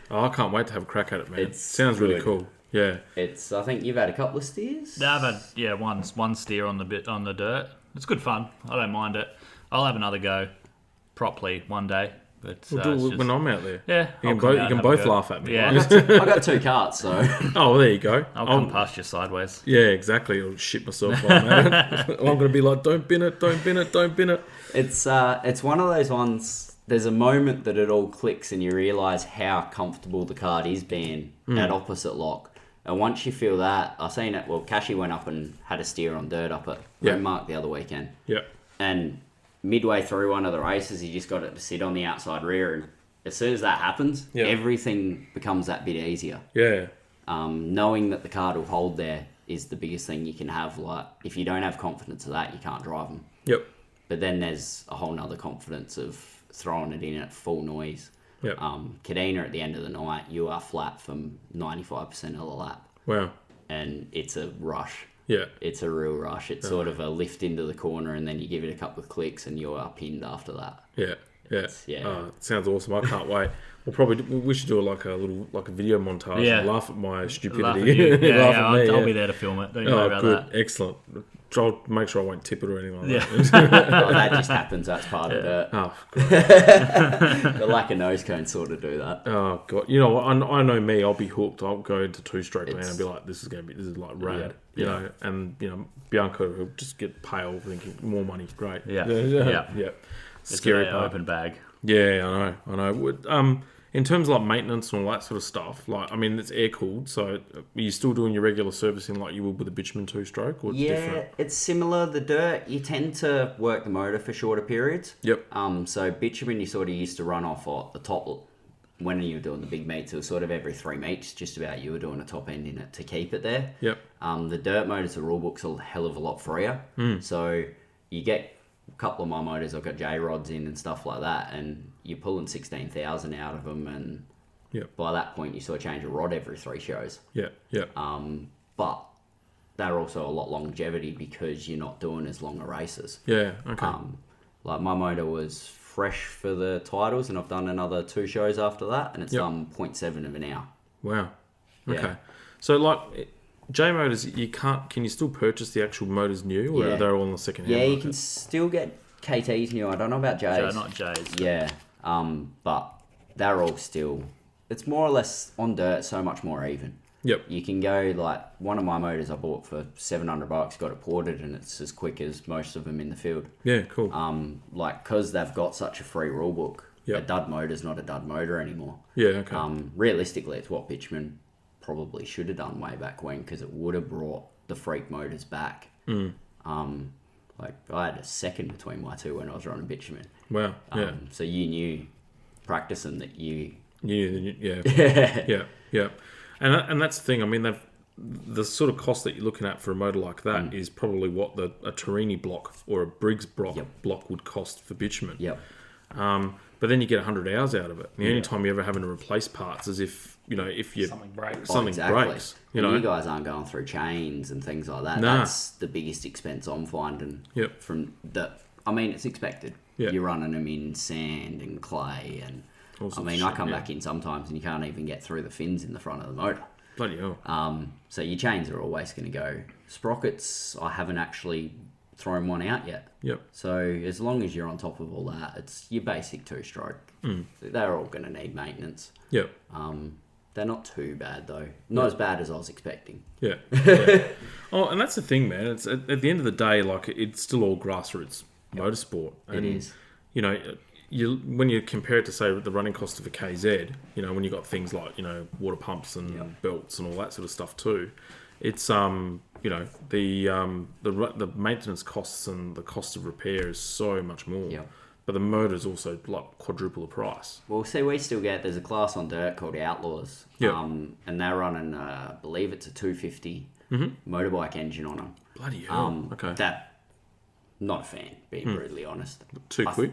Oh, I can't wait to have a crack at it, man. It's Sounds really good. cool. Yeah. I think you've had a couple of steers? Yeah, I've had one steer on the dirt. It's good fun. I don't mind it. I'll have another go properly one day. But We'll do it when I'm out there. yeah, You can both laugh at me. Yeah, I got 2 carts, so Oh, well, there you go. I'll come past you sideways. Yeah, exactly. I'll shit myself while I'm at it. I'm going to be like, don't bin it, don't bin it, don't bin it. it's one of those ones. There's a moment that it all clicks and you realise how comfortable the cart is being at opposite lock. And once you feel that, I've seen it. Well, Cashy went up and had a steer on dirt up at Renmark the other weekend. Yep. And midway through one of the races, he just got it to sit on the outside rear. And as soon as that happens, everything becomes that bit easier. Yeah. Knowing that the cart will hold there is the biggest thing you can have. Like, if you don't have confidence of that, you can't drive them. Yep. But then there's a whole nother confidence of throwing it in at full noise. Yep. Kadena at the end of the night, you are flat from 95% of the lap. Wow. And it's a rush. Yeah. It's a real rush. It's sort of a lift into the corner and then you give it a couple of clicks and you are pinned after that. Yeah. Yeah. Yeah. Oh, it sounds awesome. I can't wait. We should do a video montage and laugh at my stupidity. Laugh at you. Laugh at me, I'll be there to film it. Don't you worry about good. that. Excellent. I'll make sure I won't tip it or anything like Yeah. that. Oh, that just happens. That's part of it. Oh, great. The lack of nose cone sort of do that. Oh, God. You know what? I know me. I'll be hooked. I'll go into 2-stroke, man, and be like, this is like rad. You know, and, Bianca will just get pale thinking, more money. Great. Yeah. Yeah. It's Scary an part. open bag. Yeah, I know. In terms of like maintenance and all that sort of stuff, it's air cooled, so are you still doing your regular servicing like you would with a bitumen 2-stroke, or it's different? It's similar. The dirt, you tend to work the motor for shorter periods. Yep. So bitumen, you sort of used to run off at the top when you were doing the big meets. It was sort of every 3 meets, just about you were doing a top end in it to keep it there. Yep. The dirt motors, the rule book's a hell of a lot freer. So you get a couple of my motors, I've got J-rods in and stuff like that, and you're pulling 16,000 out of them, and by that point you sort of change a rod every 3 shows. Yeah. But they're also a lot longevity because you're not doing as long a races. Yeah, okay. Like my motor was fresh for the titles, and I've done another 2 shows after that, and it's done 0.7 of an hour. Wow. Yeah. Okay. So, like, J motors, can you still purchase the actual motors new, or Yeah. are they all on the second hand Yeah, you market? can still get KTs new. I don't know about J's. Not J's. Yeah, but they're all still. It's more or less on dirt, so much more even. Yep. You can go like one of my motors I bought for $700, got it ported, and it's as quick as most of them in the field. Yeah, cool. Like because they've got such a free rule book. Yep. A dud motor's not a dud motor anymore. Yeah, okay. Realistically, it's what Bitchman probably should have done way back when, because it would have brought the freak motors back. Like I had a second between my two when I was running Bitchman. Wow. Yeah. So you knew practicing that you. Yeah. Yeah. And that's the thing. I mean, the sort of cost that you're looking at for a motor like that is probably what a Torini block or a Briggs block would cost for bitumen. Yep. But then you get 100 hours out of it. The only time you're ever having to replace parts is if Something breaks. something breaks. You know, you guys aren't going through chains and things like that. Nah. That's the biggest expense I'm finding. Yep. From the, I mean, it's expected. Yep. You're running them in sand and clay, and All sorts I of mean, I shit, come yeah. back in sometimes and you can't even get through the fins in the front of the motor. Bloody hell. So your chains are always going to go. Sprockets, I haven't actually thrown one out yet. Yep. So as long as you're on top of all that, it's your basic two-stroke. They're all going to need maintenance. Yep. They're not too bad though. Not as bad as I was expecting. Yeah. Oh, and that's the thing, man. It's at the end of the day, like it's still all grassroots motorsport. And, It is. You know, when you compare it to say the running cost of a KZ, you know, when you got things like water pumps and belts and all that sort of stuff too, it's the maintenance costs and the cost of repair is so much more. Yep. But the motor's also like quadruple the price. Well, see, we still get, there's a class on dirt called Outlaws. Yep. And they're running, I believe it's a 250 motorbike engine on them. Bloody hell. Okay. That, not a fan, being brutally honest. Too quick?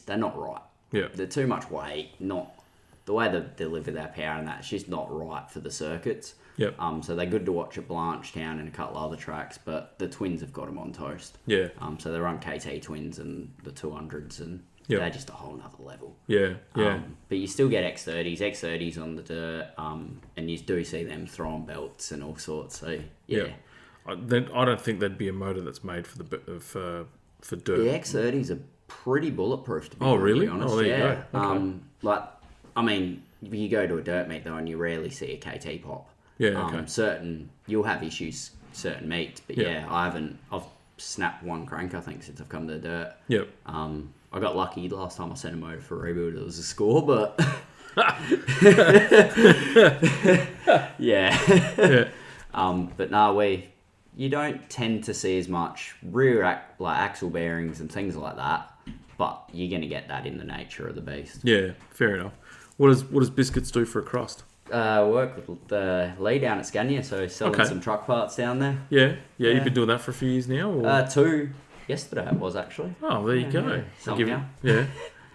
They're not right. Yeah. They're too much weight, not, the way they deliver their power and that, it's just not right for the circuits. Yep. So they're good to watch at Blanchetown and a couple other tracks, but the twins have got them on toast. Yeah. So they run KT twins and the 200s, and Yep. they're just a whole nother level. Yeah. Yeah. But you still get X30s on the dirt, and you do see them throwing belts and all sorts. So yeah. I don't think there'd be a motor that's made for for dirt. The X30s are pretty bulletproof, to be really? honest. Oh, there you yeah. go. Okay. Like, I mean, you go to a dirt meet though, and you rarely see a KT pop. Yeah, okay. You'll have issues certain meets, but Yeah. I've snapped one crank, I think, since I've come to the dirt. Yep. I got lucky last time I sent a motor for a rebuild, it was a score, but yeah. But no, you don't tend to see as much rear axle bearings and things like that, but you're going to get that in the nature of the beast. Yeah, fair enough. What does Biscuits do for a crust? Work with the Lee down at Scania, so selling some truck parts down there. Yeah. You've been doing that for a few years now? Or? 2 yesterday it was actually. Oh, there you go. Somehow.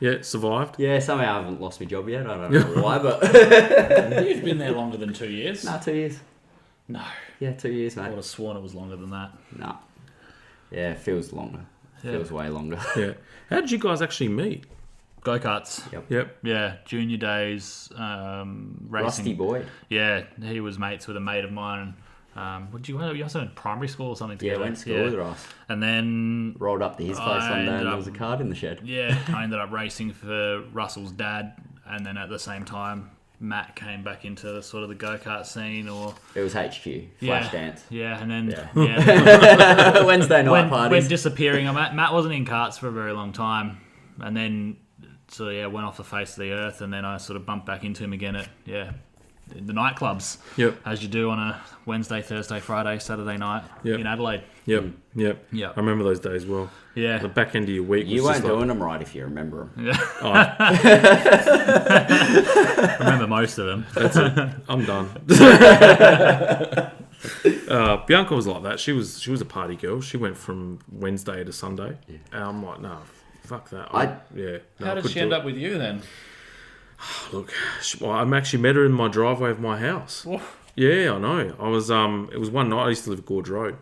Yeah, survived. Yeah, somehow I haven't lost my job yet. I don't know why, but You've been there longer than 2 years. 2 years. No. Yeah, 2 years, I mate. would have sworn it was longer than that. No. Yeah, it feels longer. Feels way longer. Yeah. How did you guys actually meet? Go-karts. Yep. Yeah, junior days, racing. Rusty Boyd. Yeah, he was mates with a mate of mine. You also in primary school or something Yeah, together? went to school with Ross. And then Rolled up to his place I one day ended and there up- was a card in the shed. yeah, I ended up racing for Russell's dad, and then at the same time, Matt came back into sort of the go-kart scene, or It was HQ, yeah, Flashdance. yeah, and then Yeah. Wednesday night parties. went disappearing. Matt wasn't in karts for a very long time, and then went off the face of the earth, and then I sort of bumped back into him again at the nightclubs. Yep. As you do on a Wednesday, Thursday, Friday, Saturday night Yep. in Adelaide. Yep. Yep. Yep. I remember those days well. Yeah. The back end of your week You was weren't just doing them right if you remember them. I remember most of them. I'm done. Bianca was like that. She was a party girl. She went from Wednesday to Sunday. Yeah. And I'm like, no, fuck that. How did she end up with you then? Look, I actually met her in my driveway of my house. Oh. Yeah, I know. I was. It was one night. I used to live at Gorge Road,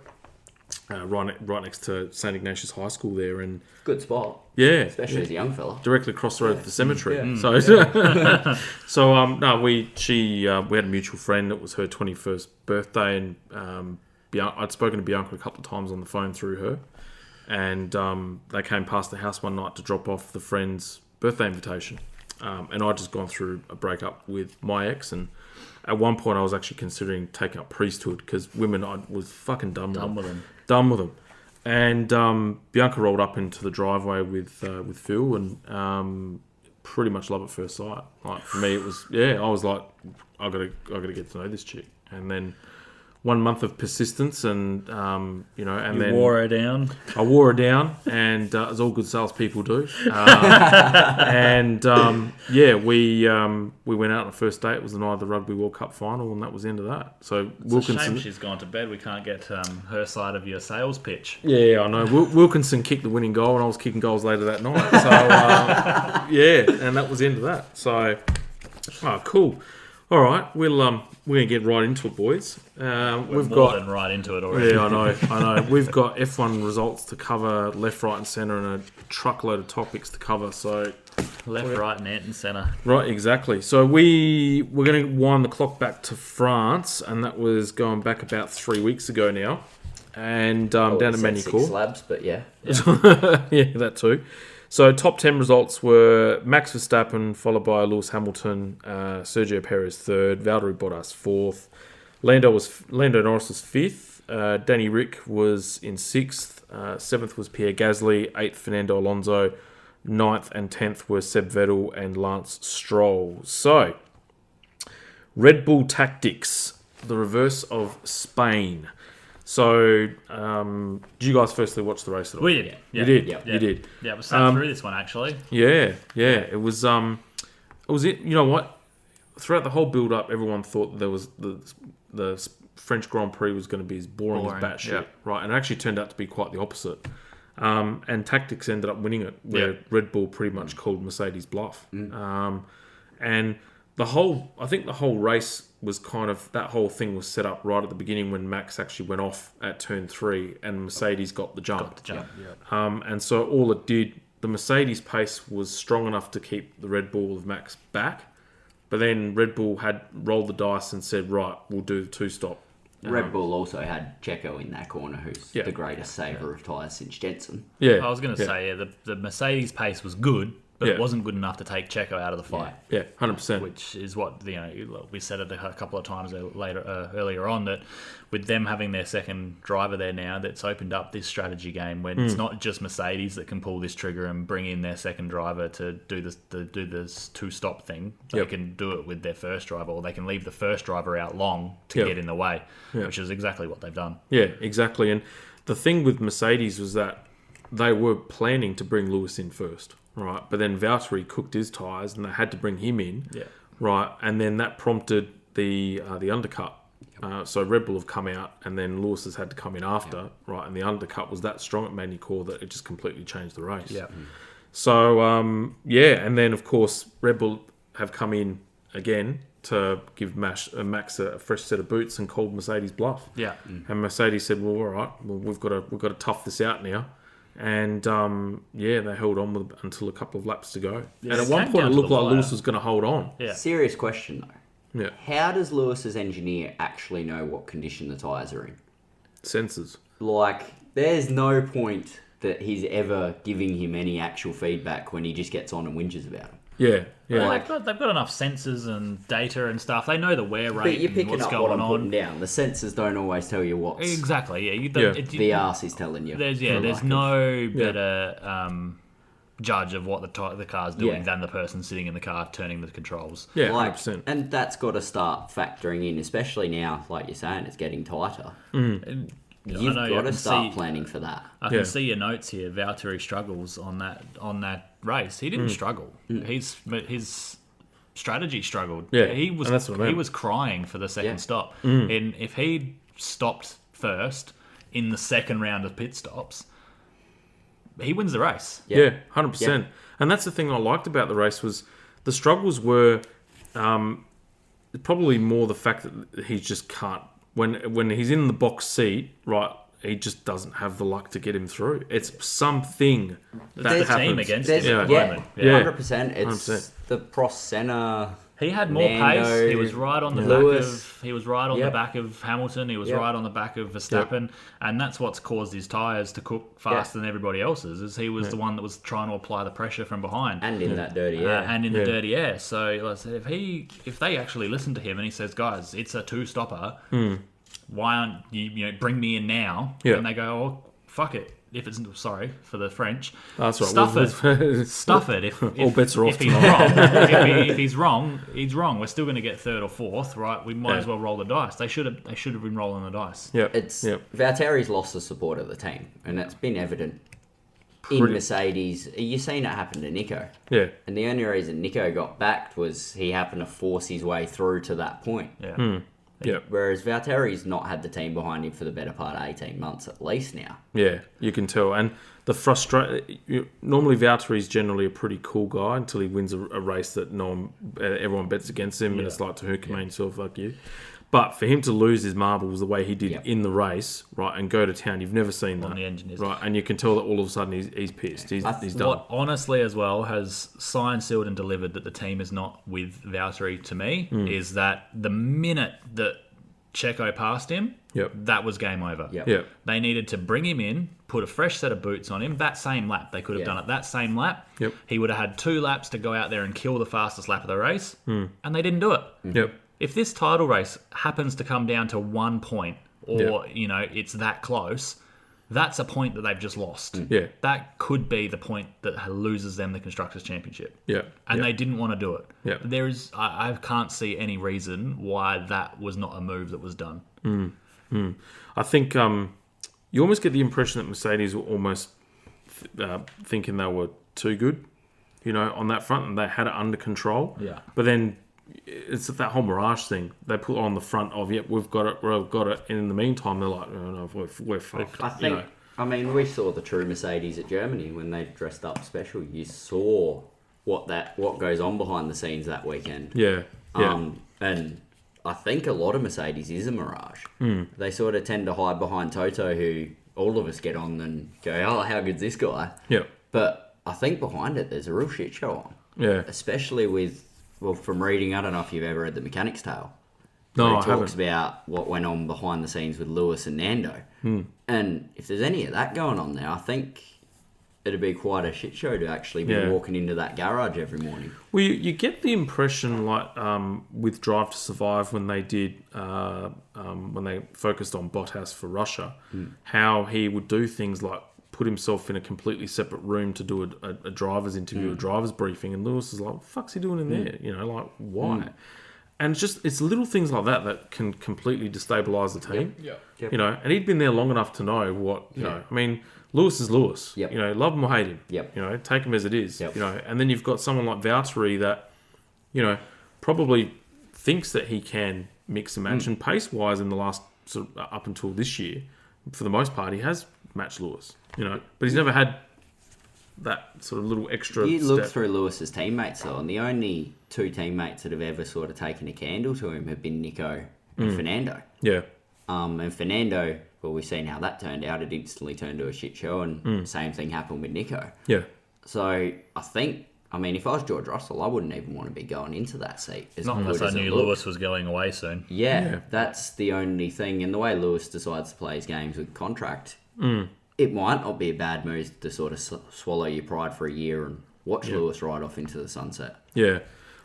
right next to St Ignatius High School there, and Good spot. yeah, Especially as a young fella. directly across the road to the cemetery. Yeah. No, we had a mutual friend. It was her 21st birthday, and I'd spoken to Bianca a couple of times on the phone through her, and they came past the house one night to drop off the friend's birthday invitation, and I'd just gone through a breakup with my ex, and at one point I was actually considering taking up priesthood because women, I was fucking done with them. And Bianca rolled up into the driveway with Phil, and pretty much love at first sight. Like for me, it was I was like, I gotta get to know this chick, and then 1 month of persistence, and and then wore her down. I wore her down, and as all good salespeople do. We went out on the first date. It was the night of the Rugby World Cup final, and that was the end of that. So It's a shame she's gone to bed. We can't get her side of your sales pitch. Yeah, I know. Wilkinson kicked the winning goal, and I was kicking goals later that night. So and that was the end of that. So, cool. All right, we're gonna get right into it, boys. We've got right into it already. Yeah, I know. We've got F1 results to cover, left, right, and centre, and a truckload of topics to cover. So left, right, and centre. Right, exactly. So we're going to wind the clock back to France, and that was going back about 3 weeks ago now, and down to Manicourt. 6 slabs, but yeah. Yeah, that too. So top 10 results were Max Verstappen, followed by Lewis Hamilton, Sergio Perez third, Valtteri Bottas fourth, Lando Norris was fifth, Danny Rick was in sixth, seventh was Pierre Gasly, eighth Fernando Alonso, ninth and 10th were Seb Vettel and Lance Stroll. So, Red Bull tactics, the reverse of Spain. So, did you guys firstly watch the race at all? We did. You did. You did. Yeah, we sat through this one actually. Yeah. It was. You know what? Throughout the whole build-up, everyone thought there was the French Grand Prix was going to be as boring as batshit, right? And it actually turned out to be quite the opposite. And tactics ended up winning it, where Red Bull pretty much called Mercedes bluff. And the whole race was kind of, that whole thing was set up right at the beginning when Max actually went off at turn 3 and Mercedes got the jump. And so all it did, the Mercedes pace was strong enough to keep the Red Bull of Max back, but then Red Bull had rolled the dice and said, right, we'll do the 2-stop. Red Bull also had Checo in that corner, who's the greatest saver of tyres since Jensen. Yeah, I was going to say, the Mercedes pace was good, but it wasn't good enough to take Checo out of the fight. Yeah, 100%. Which is what we said it a couple of times earlier on, that with them having their second driver there now, that's opened up this strategy game when it's not just Mercedes that can pull this trigger and bring in their second driver to do this 2-stop thing. They can do it with their first driver, or they can leave the first driver out long to get in the way, which is exactly what they've done. Yeah, exactly. And the thing with Mercedes was that they were planning to bring Lewis in first. Right, but then Valtteri cooked his tyres and they had to bring him in. Yeah. Right, and then that prompted the undercut. So Red Bull have come out and then Lewis has had to come in after. Yep. Right, and the undercut was that strong at Manicourt that it just completely changed the race. Yeah. So, and then of course Red Bull have come in again to give Max a fresh set of boots and called Mercedes bluff. Yeah. And Mercedes said, well, all right, we've got to tough this out now. And they held on until a couple of laps to go. Yeah, and at one point, it looked like Lewis was going to hold on. Yeah. Serious question though. Yeah. How does Lewis's engineer actually know what condition the tyres are in? Sensors. Like, there's no point that he's ever giving him any actual feedback when he just gets on and whinges about him. Yeah. Well, they've got enough sensors and data and stuff. They know the wear rate. But you're picking and what's up going what I'm on. putting down. The sensors don't always tell you what's... Exactly, the arse is telling you. There's no better judge of what the car's doing than the person sitting in the car turning the controls. Yeah, 100%. And that's got to start factoring in, especially now, like you're saying, it's getting tighter. You've got to start planning for that. I can see your notes here. Valtteri struggles on that race. He didn't struggle. His strategy struggled. Yeah, he was. And that's what I mean. He was crying for the second stop. And if he stopped first in the second round of pit stops, he wins the race. Yeah, 100%. And that's the thing I liked about the race was the struggles were probably more the fact that he just can't. When he's in the box seat, right, he just doesn't have the luck to get him through. It's something that There's happens. team against him There's, at the moment. Yeah. 100%. It's 100%. the Prost Senna. He had more Nando, pace. He was right on the Lewis. the back of Hamilton. He was right on the back of Verstappen, and that's what's caused his tyres to cook faster than everybody else's. Is he was the one that was trying to apply the pressure from behind And in that dirty air. and in the dirty air. So like I said, if they actually listen to him and he says, "Guys, it's a two-stopper. Why aren't you bring me in now?" Yeah. And they go, "Oh, fuck it." If it's sorry for the French, That's right. Stuff it. Stuff it. If All bets are off If he's tonight. wrong, if he's wrong, he's wrong. We're still going to get third or fourth, right? We might as well roll the dice. They should have been rolling the dice. Yeah. Valtteri's lost the support of the team, and that's been evident in Mercedes. You've seen it happen to Nico. Yeah. And the only reason Nico got backed was he happened to force his way through to that point. Yeah. Yeah. Whereas Valtteri's not had the team behind him for the better part of 18 months at least now. Yeah, you can tell. And the normally Valtteri's generally a pretty cool guy until he wins a race that everyone bets against him, and it's like to who can make himself fuck you. But for him to lose his marbles the way he did in the race, right, and go to town, you've never seen that. On the engine, right? And you can tell that all of a sudden he's pissed. He's done. What honestly as well has signed, sealed, and delivered that the team is not with Valtteri to me is that the minute that Checo passed him, that was game over. Yep. They needed to bring him in, put a fresh set of boots on him. That same lap, they could have done it. That same lap, he would have had 2 laps to go out there and kill the fastest lap of the race, and they didn't do it. Yep. If this title race happens to come down to 1 point, or it's that close, that's a point that they've just lost. Yeah. That could be the point that loses them the Constructors' Championship. Yeah. And they didn't want to do it. Yeah. There is, I can't see any reason why that was not a move that was done. I think you almost get the impression that Mercedes were almost thinking they were too good, on that front, and they had it under control. Yeah. But then it's that whole Mirage thing. They put on the front of, we've got it, and in the meantime, they're like, no, we're fucked. I think, we saw the true Mercedes at Germany when they dressed up special. You saw what goes on behind the scenes that weekend. Yeah. And I think a lot of Mercedes is a Mirage. They sort of tend to hide behind Toto, who all of us get on and go, oh, how good's this guy? Yeah. But I think behind it, there's a real shit show on. Yeah. Especially from reading, I don't know if you've ever read The Mechanic's Tale. No, It I talks haven't. about what went on behind the scenes with Lewis and Nando. And if there's any of that going on there, I think it'd be quite a shit show to actually be walking into that garage every morning. Well, you get the impression, like with Drive to Survive, when they did, when they focused on Bottas for Russia, how he would do things like put himself in a completely separate room to do a driver's interview, a driver's briefing, and Lewis is like, what the fuck's he doing in there? Why? And it's little things like that can completely destabilise the team. Yep. And he'd been there long enough to know what, I mean, Lewis is Lewis. Yep. Love him or hate him. Yep. Take him as it is. Yep. And then you've got someone like Valtteri that, probably thinks that he can mix and match. And pace-wise, in the last sort of up until this year, for the most part, he has matched Lewis. But he's never had that sort of little extra You look step. through Lewis's teammates, though, and the only 2 teammates that have ever sort of taken a candle to him have been Nico and Fernando. Yeah. And Fernando, well, we've seen how that turned out. It instantly turned to a shit show, and same thing happened with Nico. Yeah. So I think, if I was George Russell, I wouldn't even want to be going into that seat. Not unless I knew Lewis was going away soon. Yeah, that's the only thing. And the way Lewis decides to play his games with contract, it might not be a bad move to sort of swallow your pride for a year and watch Lewis ride off into the sunset. Yeah.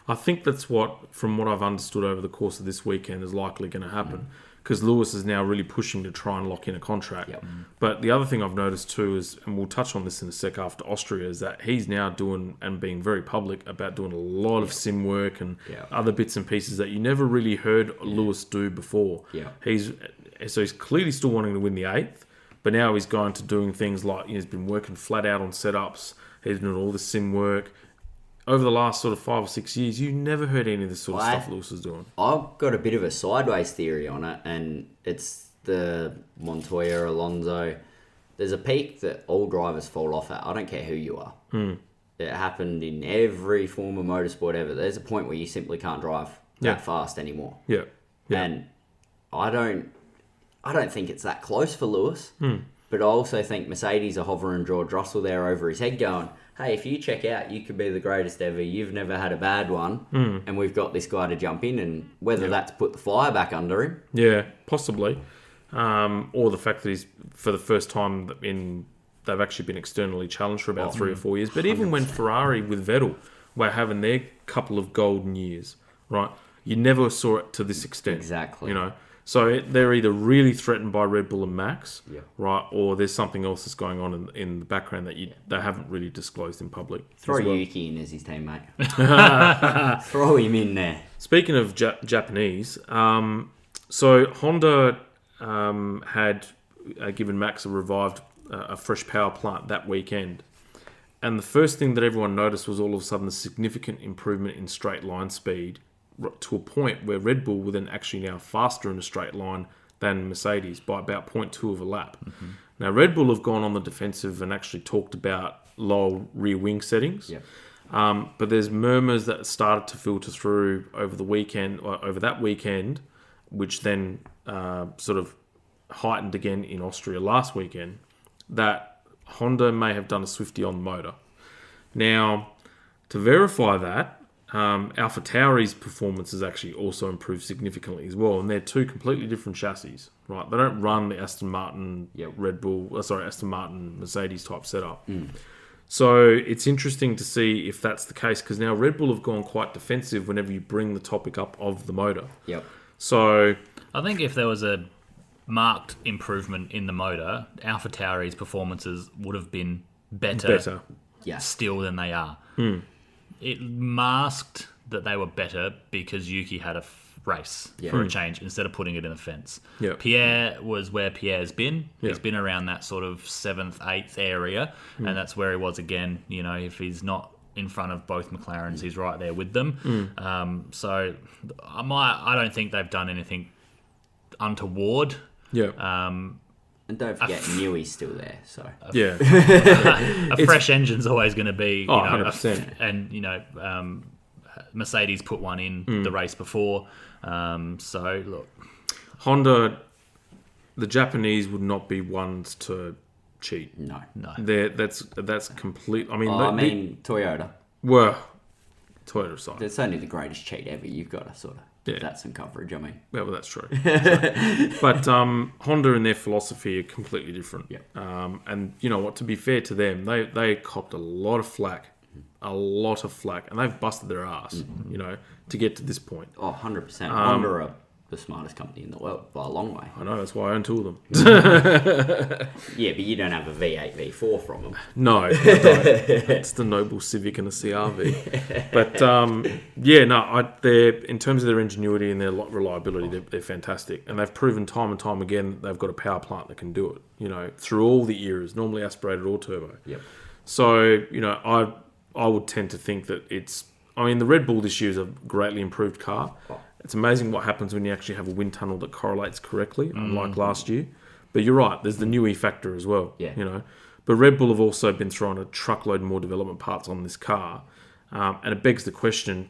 I think that's from what I've understood over the course of this weekend, is likely going to happen. Because Lewis is now really pushing to try and lock in a contract. Yep. But the other thing I've noticed too is, and we'll touch on this in a sec after Austria, is that he's now doing and being very public about doing a lot of sim work and other bits and pieces that you never really heard Lewis do before. Yeah. He's clearly still wanting to win the 8th, but now he's going to doing things like he's been working flat out on setups. He's doing all the sim work. Over the last sort of 5 or 6 years, you never heard any of this sort of stuff Lewis was doing. I've got a bit of a sideways theory on it, and it's the Montoya, Alonso. There's a peak that all drivers fall off at. I don't care who you are. It happened in every form of motorsport ever. There's a point where you simply can't drive that fast anymore. Yeah. And I don't I don't think it's that close for Lewis. But I also think Mercedes are hovering George Russell there over his head going, hey, if you check out, you could be the greatest ever. You've never had a bad one. And we've got this guy to jump in. And whether that's put the fire back under him. Yeah, possibly. Or the fact that he's, for the first time they've actually been externally challenged for about 3 or 4 years. But even when Ferrari with Vettel were having their couple of golden years, right, you never saw it to this extent. Exactly. You know, so they're either really threatened by Red Bull and Max, right, or there's something else that's going on in the background that they haven't really disclosed in public. Throw Yuki in as his teammate. Throw him in there. Speaking of Japanese, so Honda had given Max a fresh power plant that weekend. And the first thing that everyone noticed was all of a sudden the significant improvement in straight line speed to a point where Red Bull were then actually now faster in a straight line than Mercedes by about 0.2 of a lap. Now, Red Bull have gone on the defensive and actually talked about low rear wing settings. But there's murmurs that started to filter through over that weekend, which then sort of heightened again in Austria last weekend, that Honda may have done a Swifty on the motor. Now, to verify that, AlphaTauri's performance has actually also improved significantly as well, and they're two completely different chassis, right? They don't run the Aston Martin Aston Martin Mercedes type setup. So it's interesting to see if that's the case, because now Red Bull have gone quite defensive whenever you bring the topic up of the motor. So I think if there was a marked improvement in the motor, AlphaTauri's performances would have been better still than they are. It masked that they were better because Yuki had a race for a change instead of putting it in the fence. Pierre was where Pierre's been. He's been around that sort of 7th, 8th area, and that's where he was again. You know, if he's not in front of both McLarens, he's right there with them. So I don't think they've done anything untoward. And don't forget, Newey's still there. So a fresh engine's always going to be, 100%. And Mercedes put one in the race before. So look, Honda, the Japanese would not be ones to cheat. No. That's complete. I mean, Toyota. Well, Toyota aside, That's only the greatest cheat ever. You've got to sort of give that some coverage. I mean, well, that's true. But Honda and their philosophy are completely different. And you know what? To be fair to them, they copped a lot of flack, and they've busted their ass, you know, to get to this point. 100%. Honda are the smartest company in the world by a long way. I know, that's why I own 2 of them. Yeah, but you don't have a V8, V4 from them. No, I don't. It's the Noble Civic and a CR-V. But they're, in terms of their ingenuity and their reliability, they're fantastic. And they've proven time and time again that they've got a power plant that can do it, you know, through all the eras, normally aspirated or turbo. So, you know, I would tend to think that the Red Bull this year is a greatly improved car. It's amazing what happens when you actually have a wind tunnel that correlates correctly, unlike last year. But you're right, there's the Newey factor as well. You know, but Red Bull have also been throwing a truckload more development parts on this car, and it begs the question: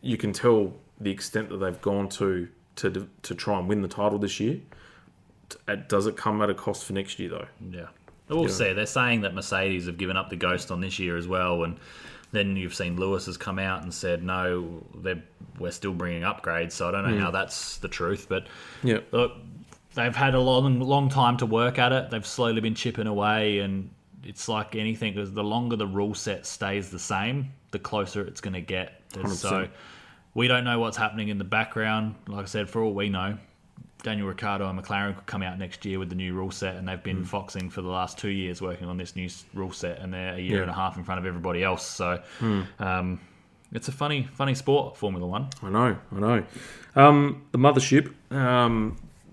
you can tell the extent that they've gone to try and win the title this year. Does it come at a cost for next year though? Yeah, we'll see. They're saying that Mercedes have given up the ghost on this year as well, and then you've seen Lewis has come out and said, no, we're still bringing upgrades. So I don't know how that's the truth. But look, they've had a long time to work at it. They've slowly been chipping away. And it's like anything, because the longer the rule set stays the same, the closer it's going to get. 100%. So we don't know what's happening in the background. Like I said, for all we know, Daniel Ricciardo and McLaren could come out next year with the new rule set, and they've been foxing for the last 2 years working on this new rule set, and they're a year and a half in front of everybody else. So it's a funny sport, Formula One. I know. The mothership,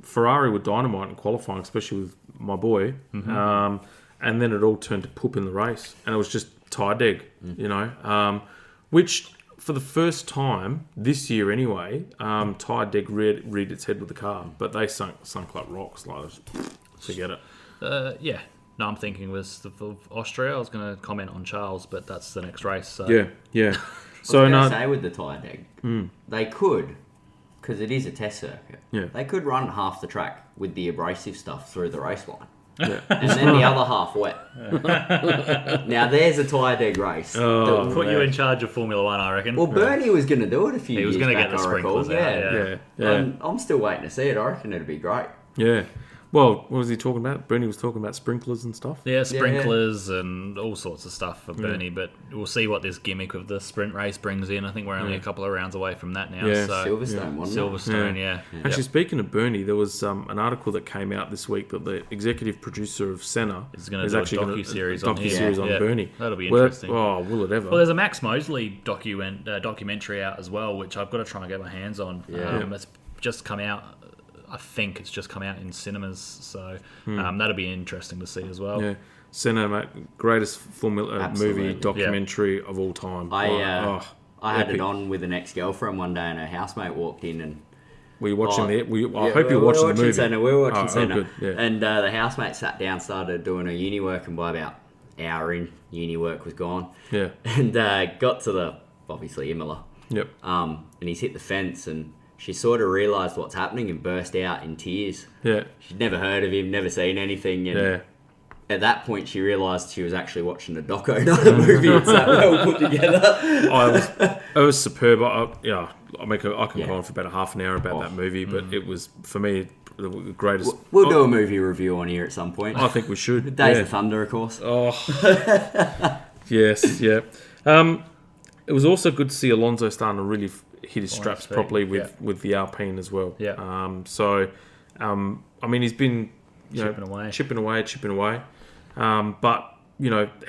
Ferrari were dynamite in qualifying, especially with my boy, and then it all turned to poop in the race, and it was just tie deg, you know, which for the first time this year anyway, tie deg reared its head with the car, but they sunk like rocks. Like, forget it. No, I'm thinking was of Austria. I was going to comment on Charles, but that's the next race. So. Yeah. So I was going to say with the tie deg, they could because it is a test circuit. Yeah. They could run half the track with the abrasive stuff through the race line. Yeah. And then the other half wet. Now there's a tyre deg race. Oh, Put you in charge of Formula One, I reckon. Well, Bernie was going to do it a few He years was going to back, get the I recall. sprinklers out. Yeah. Yeah. I'm still waiting to see it. I reckon it'd be great. Yeah. Well, what was he talking about? Bernie was talking about sprinklers and stuff. Yeah, sprinklers and all sorts of stuff for Bernie, but we'll see what this gimmick of the sprint race brings in. I think we're only a couple of rounds away from that now. Yeah. So Silverstone, wasn't it? Silverstone, yeah. Actually, speaking of Bernie, there was an article that came out this week that the executive producer of Senna Is gonna do a docu-series on him. on Yeah. Bernie. That'll be interesting. Will it ever? Well, there's a Max Mosley documentary out as well, which I've got to try and get my hands on. It's just come out. I think it's just come out in cinemas, so that'll be interesting to see as well. Yeah, Senna, mate, greatest Formula movie documentary of all time. I had epic. it on with an ex-girlfriend one day, and her housemate walked in and. Were you watching I hope we you're watching the movie. Senna. We were watching Senna. Good. Yeah. And the housemate sat down, started doing her uni work, and by about an hour in, uni work was gone. Yeah. And got to the, obviously, Imola. Yep. And he's hit the fence, and she sort of realised what's happening and burst out in tears. Yeah. She'd never heard of him, never seen anything. And at that point, she realised she was actually watching a doco, not a movie. It's that well put together. It was superb. I can go on for about a half an hour about that movie, but it was, for me, the greatest. We'll do a movie review on here at some point. I think we should. Days of Thunder, of course. Oh, yes, yeah. It was also good to see Alonso starting to really hit his straps properly with the Alpine as well. Yeah. I mean, he's been chipping away. But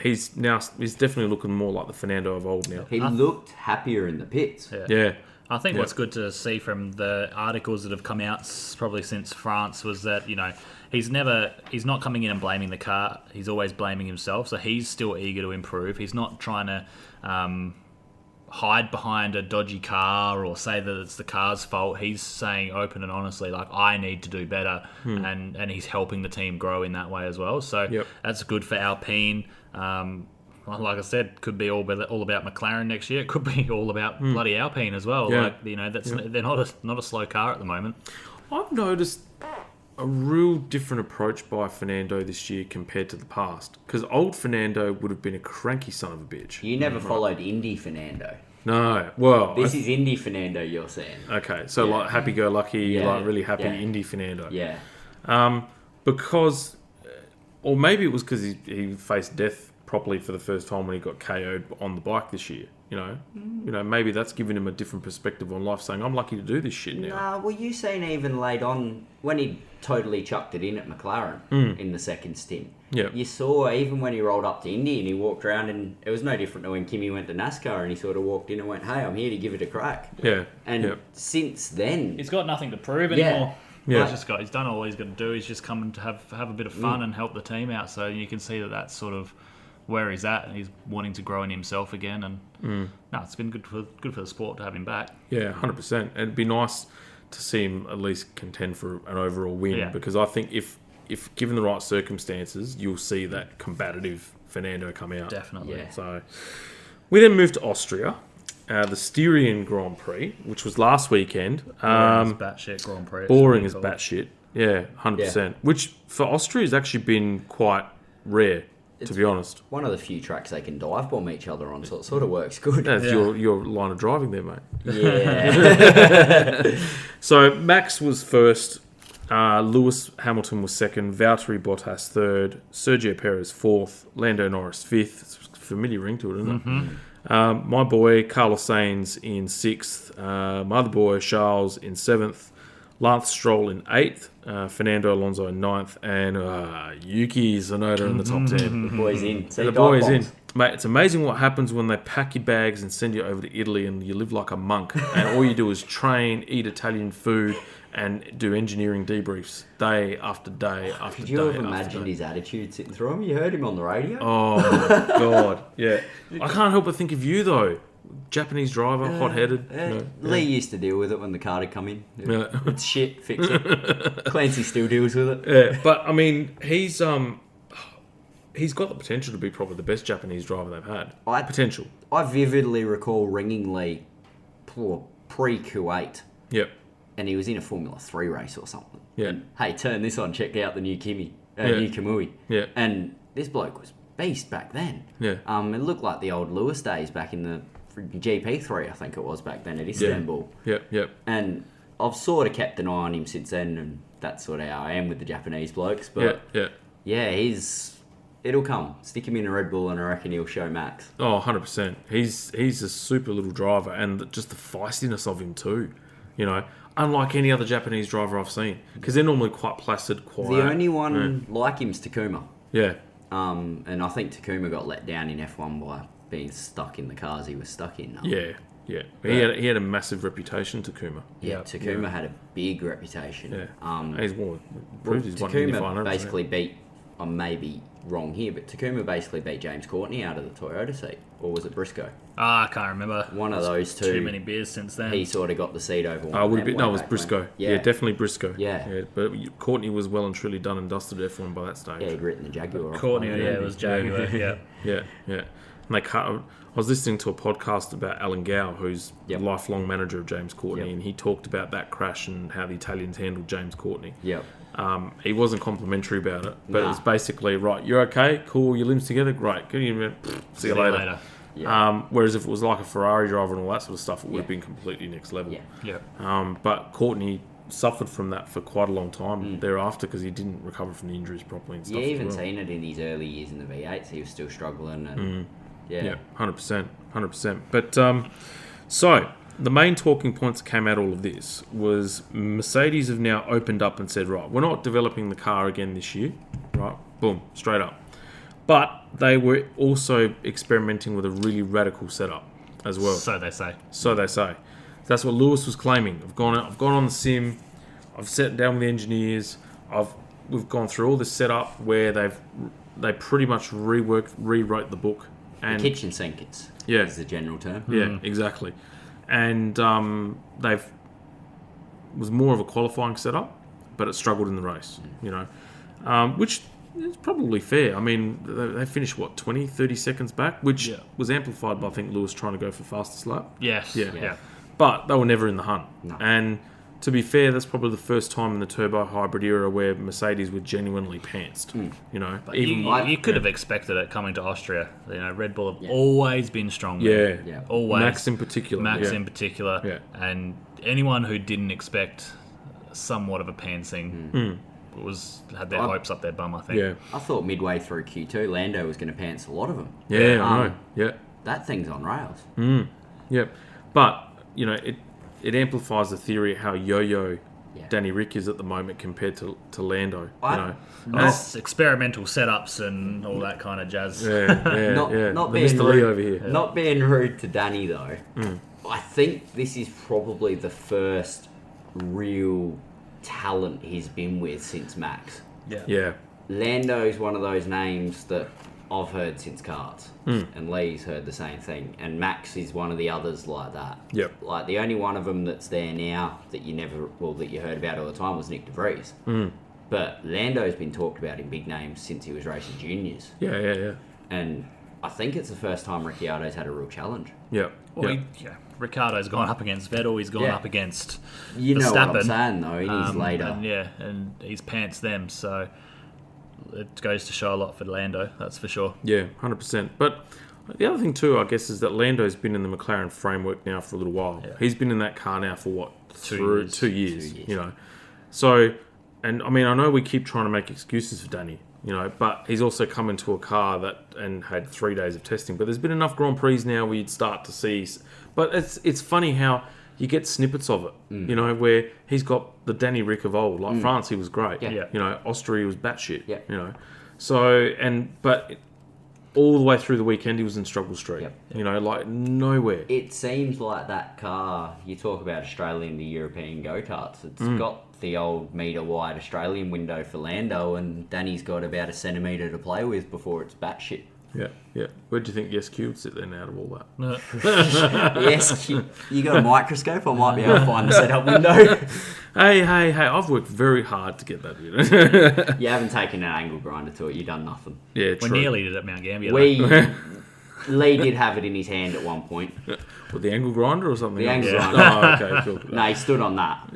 he's definitely looking more like the Fernando of old now. He looked happier in the pits. Yeah. I think what's good to see from the articles that have come out probably since France was that, he's not coming in and blaming the car. He's always blaming himself. So he's still eager to improve. He's not trying to hide behind a dodgy car or say that it's the car's fault. He's saying open and honestly, like, I need to do better. And he's helping the team grow in that way as well. So that's good for Alpine. Like I said, could be all about McLaren next year. It could be all about bloody Alpine as well. Yeah. They're not a slow car at the moment. I've noticed a real different approach by Fernando this year compared to the past. Because old Fernando would have been a cranky son of a bitch. You never followed Indy Fernando. No, well... This is Indy Fernando you're saying. Okay, so like happy-go-lucky, like really happy Indy Fernando. Yeah. Because... Or maybe it was because he faced death properly for the first time when he got KO'd on the bike this year. Maybe that's giving him a different perspective on life, saying, I'm lucky to do this shit now. Nah, well, you seen even late on, when he totally chucked it in at McLaren in the second stint. Yeah. You saw, even when he rolled up to Indy and he walked around, and it was no different to when Kimi went to NASCAR and he sort of walked in and went, hey, I'm here to give it a crack. Yeah. And since then... He's got nothing to prove anymore. Yeah. He's done all he's got to do. He's just come to have a bit of fun and help the team out. So you can see that that's sort of where he's at, and he's wanting to grow in himself again. And it's been good for the sport to have him back. Yeah, 100%. And it'd be nice to see him at least contend for an overall win, because I think if given the right circumstances, you'll see that combative Fernando come out. Definitely. Yeah. So we then moved to Austria, the Styrian Grand Prix, which was last weekend. Boring as batshit Grand Prix. Boring as batshit. Yeah, 100%. Which for Austria has actually been quite rare, to be honest. One of the few tracks they can dive bomb each other on, so it sort of works good. That's your line of driving there, mate. Yeah. So Max was first, Lewis Hamilton was second, Valtteri Bottas third, Sergio Perez fourth, Lando Norris fifth. It's a familiar ring to it, isn't it? My boy Carlos Sainz in sixth, my other boy Charles in seventh, Lance Stroll in eighth, Fernando Alonso in ninth, and Yuki Tsunoda in the top 10. The boy's in. The boy's in. Mate, it's amazing what happens when they pack your bags and send you over to Italy and you live like a monk and all you do is train, eat Italian food and do engineering debriefs day after day after day. Could you have imagined his attitude sitting through him? You heard him on the radio? Oh, my God. Yeah. I can't help but think of you, though. Japanese driver, hot-headed. Lee used to deal with it when the car had come in. Yeah. It's shit, fix it. Clancy still deals with it. Yeah, but, I mean, he's got the potential to be probably the best Japanese driver they've had. Potential. I vividly recall ringing Lee pre-Kuwait. Yep. and he was in a Formula 3 race or something. Yeah. And, hey, turn this on, check out the new new Kamui. Yeah. And this bloke was beast back then. Yeah. It looked like the old Lewis days back in the GP3, I think it was back then at Istanbul. Yeah. And I've sort of kept an eye on him since then, and that's sort of how I am with the Japanese blokes. But yeah, it'll come. Stick him in a Red Bull, and I reckon he'll show Max. Oh, 100%. He's a super little driver, and just the feistiness of him too. You know, unlike any other Japanese driver I've seen, because they're normally quite placid, quiet. The only one like him's Takuma. Yeah. And I think Takuma got let down in F1 by being stuck in the cars he was stuck in. Yeah. He had a massive reputation, Takuma. Yeah, Takuma had a big reputation. Yeah. He's proved he's won Indy 500. Takuma basically beat, I may be wrong here, but Takuma basically beat James Courtney out of the Toyota seat. Or was it Briscoe? I can't remember. One of those two. Too many beers since then. He sort of got the seat over one. It was Briscoe. Yeah, definitely Briscoe. Yeah. But Courtney was well and truly done and dusted F1 by that stage. Yeah, he'd written the Jaguar. Courtney, it was Jaguar, Yeah. And I was listening to a podcast about Alan Gow, who's the lifelong manager of James Courtney, and he talked about that crash and how the Italians handled James Courtney. Yep. He wasn't complimentary about it, but it's basically, right, you're okay, cool, your limbs together, great, see you later. Yeah. Whereas if it was like a Ferrari driver and all that sort of stuff, it would have been completely next level. Yeah. But Courtney suffered from that for quite a long time thereafter because he didn't recover from the injuries properly and stuff. Yeah, even seen it in his early years in the V8s, he was still struggling. And Yeah, 100%. But so the main talking points that came out of all of this was Mercedes have now opened up and said, right, we're not developing the car again this year, right? Boom, straight up. But they were also experimenting with a really radical setup as well. So they say. That's what Lewis was claiming. I've gone on the sim. I've sat down with the engineers. We've gone through all this setup where they pretty much rewrote the book. And the kitchen sink is the general term. Yeah, exactly. And was more of a qualifying setup, but it struggled in the race. You know, which is probably fair. I mean, they finished 20, 30 seconds back, which was amplified by I think Lewis trying to go for fastest lap. Yes. Yeah. But they were never in the hunt. No. And to be fair, that's probably the first time in the turbo hybrid era where Mercedes were genuinely pantsed. You know, but you could have expected it coming to Austria. You know, Red Bull have always been strong. Yeah. Always. Max in particular. Yeah. And anyone who didn't expect somewhat of a pantsing had their hopes up their bum, I think. Yeah. I thought midway through Q2, Lando was going to pants a lot of them. Yeah, I know. Yeah. That thing's on rails. Yeah. But, you know, it amplifies the theory of how yo-yo Danny Rick is at the moment compared to Lando. That's experimental setups and all that kind of jazz. Not being Mr. rude, Lee over here. Not being rude to Danny though. I think this is probably the first real talent he's been with since Max. Yeah. Lando's one of those names that I've heard since karts, and Lee's heard the same thing, and Max is one of the others like that. Yep. Like the only one of them that's there now that you heard about all the time was Nick De Vries. But Lando's been talked about in big names since he was racing juniors. Yeah. And I think it's the first time Ricciardo's had a real challenge. Yeah. Ricciardo's gone up against Vettel. He's gone up against You know Verstappen. what I'm saying though. It is later. And he's pants them. So it goes to show a lot for Lando. That's for sure. Yeah, 100%. But the other thing too, I guess, is that Lando's been in the McLaren framework now for a little while. Yeah. He's been in that car now for 2 years. You know, so, and I mean, I know we keep trying to make excuses for Danny. You know, but he's also come into a car and had 3 days of testing. But there's been enough Grand Prix now where you'd start to see. But it's funny how you get snippets of it. You know, where he's got the Danny Rick of old. Like France, he was great. Yeah. You know, Austria was batshit. Yeah. You know, so but all the way through the weekend he was in struggle street. You know, like nowhere. It seems like that car. You talk about Australian to European go-karts. It's got the old metre-wide Australian window for Lando, and Danny's got about a centimetre to play with before it's batshit. Yeah. Where do you think SQ would sit then out of all that? Yes, you got a microscope? I might be able to find the setup window. Hey, I've worked very hard to get that, you know. You haven't taken an angle grinder to it. You've done nothing. Yeah, true. We nearly did at Mount Gambier. Lee did have it in his hand at one point. With the angle grinder or something? The angle else? grinder. Oh, okay, cool. No, he stood on that.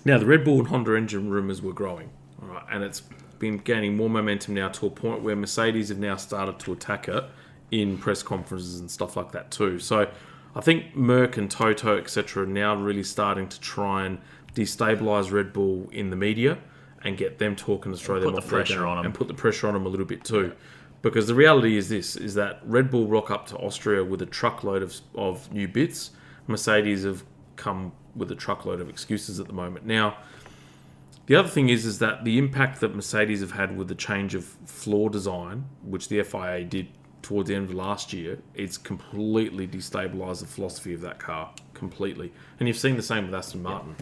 Now, the Red Bull and Honda engine rumours were growing, all right, and it's been gaining more momentum now to a point where Mercedes have now started to attack it in press conferences and stuff like that too. So I think Merck and Toto, etc., are now really starting to try and destabilise Red Bull in the media and get them talking to throw them off their game and put the pressure on them a little bit too. Because the reality is this, is that Red Bull rock up to Austria with a truckload of new bits. Mercedes have come with a truckload of excuses at the moment. Now, the other thing is that the impact that Mercedes have had with the change of floor design, which the FIA did towards the end of last year, it's completely destabilised the philosophy of that car, completely. And you've seen the same with Aston Martin.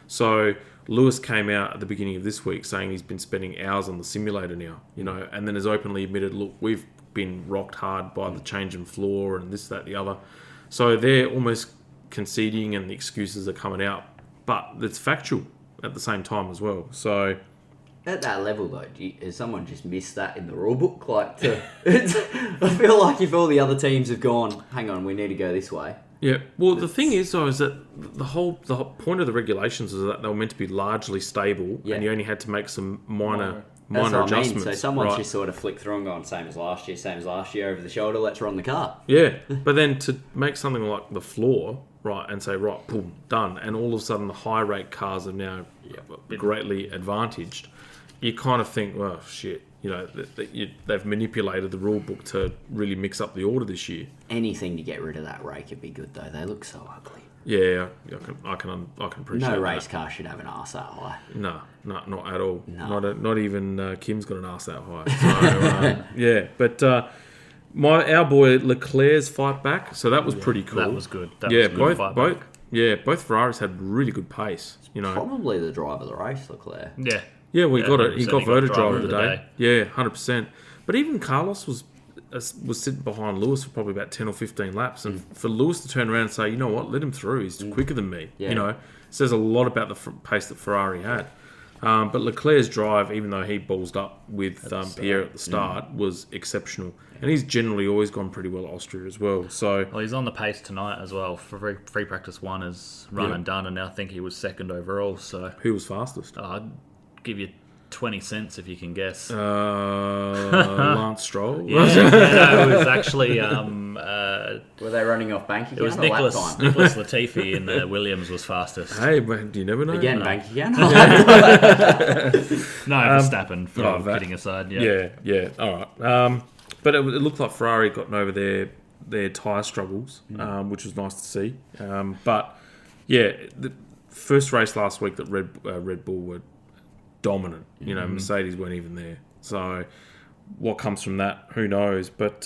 So Lewis came out at the beginning of this week saying he's been spending hours on the simulator now, and then has openly admitted, look, we've been rocked hard by the change in floor and this, that, the other. So they're almost conceding and the excuses are coming out, but it's factual at the same time as well. So at that level, though, has someone just missed that in the rule book? I feel like if all the other teams have gone, hang on, we need to go this way. Yeah. Well, the thing is, though, is that the whole point of the regulations is that they were meant to be largely stable, and you only had to make some minor adjustments. So someone's just sort of flicked through and gone, same as last year, over the shoulder, let's run the car. Yeah. But then to make something like the floor, right, and say, right, boom, done, and all of a sudden the high rate cars are now greatly advantaged, you kind of think, well, shit, they've manipulated the rule book to really mix up the order this year. Anything to get rid of that rake would be good, though. They look so ugly. Yeah, I can appreciate that. No race car should have an arse that high. No, not at all. No. Not even Kim's got an arse that high. So, but our boy Leclerc's fight back, so that was pretty cool. That was good. Both Ferraris had really good pace. Probably the driver of the race, Leclerc. Yeah. Yeah, we got it. He got voted driver of the day. Yeah, 100%. But even Carlos was sitting behind Lewis for probably about 10 or 15 laps. And for Lewis to turn around and say, you know what, let him through. He's quicker than me. Yeah. Says a lot about the pace that Ferrari had. But Leclerc's drive, even though he ballsed up with Pierre at the start, was exceptional. And he's generally always gone pretty well at Austria as well. So he's on the pace tonight as well. For free practice 1 is run and done, and I think he was second overall. So who was fastest? I'd give you 20 cents if you can guess. Lance Stroll? It was actually... were they running off Banky? It was Nicholas Latifi in the Williams was fastest. Hey, but do you never know? Again, Banky again? No, Verstappen, kidding aside. Yeah. All right. But it looked like Ferrari had gotten over their tyre struggles, which was nice to see. But, the first race last week that Red Bull were dominant. Mercedes weren't even there. So what comes from that, who knows? But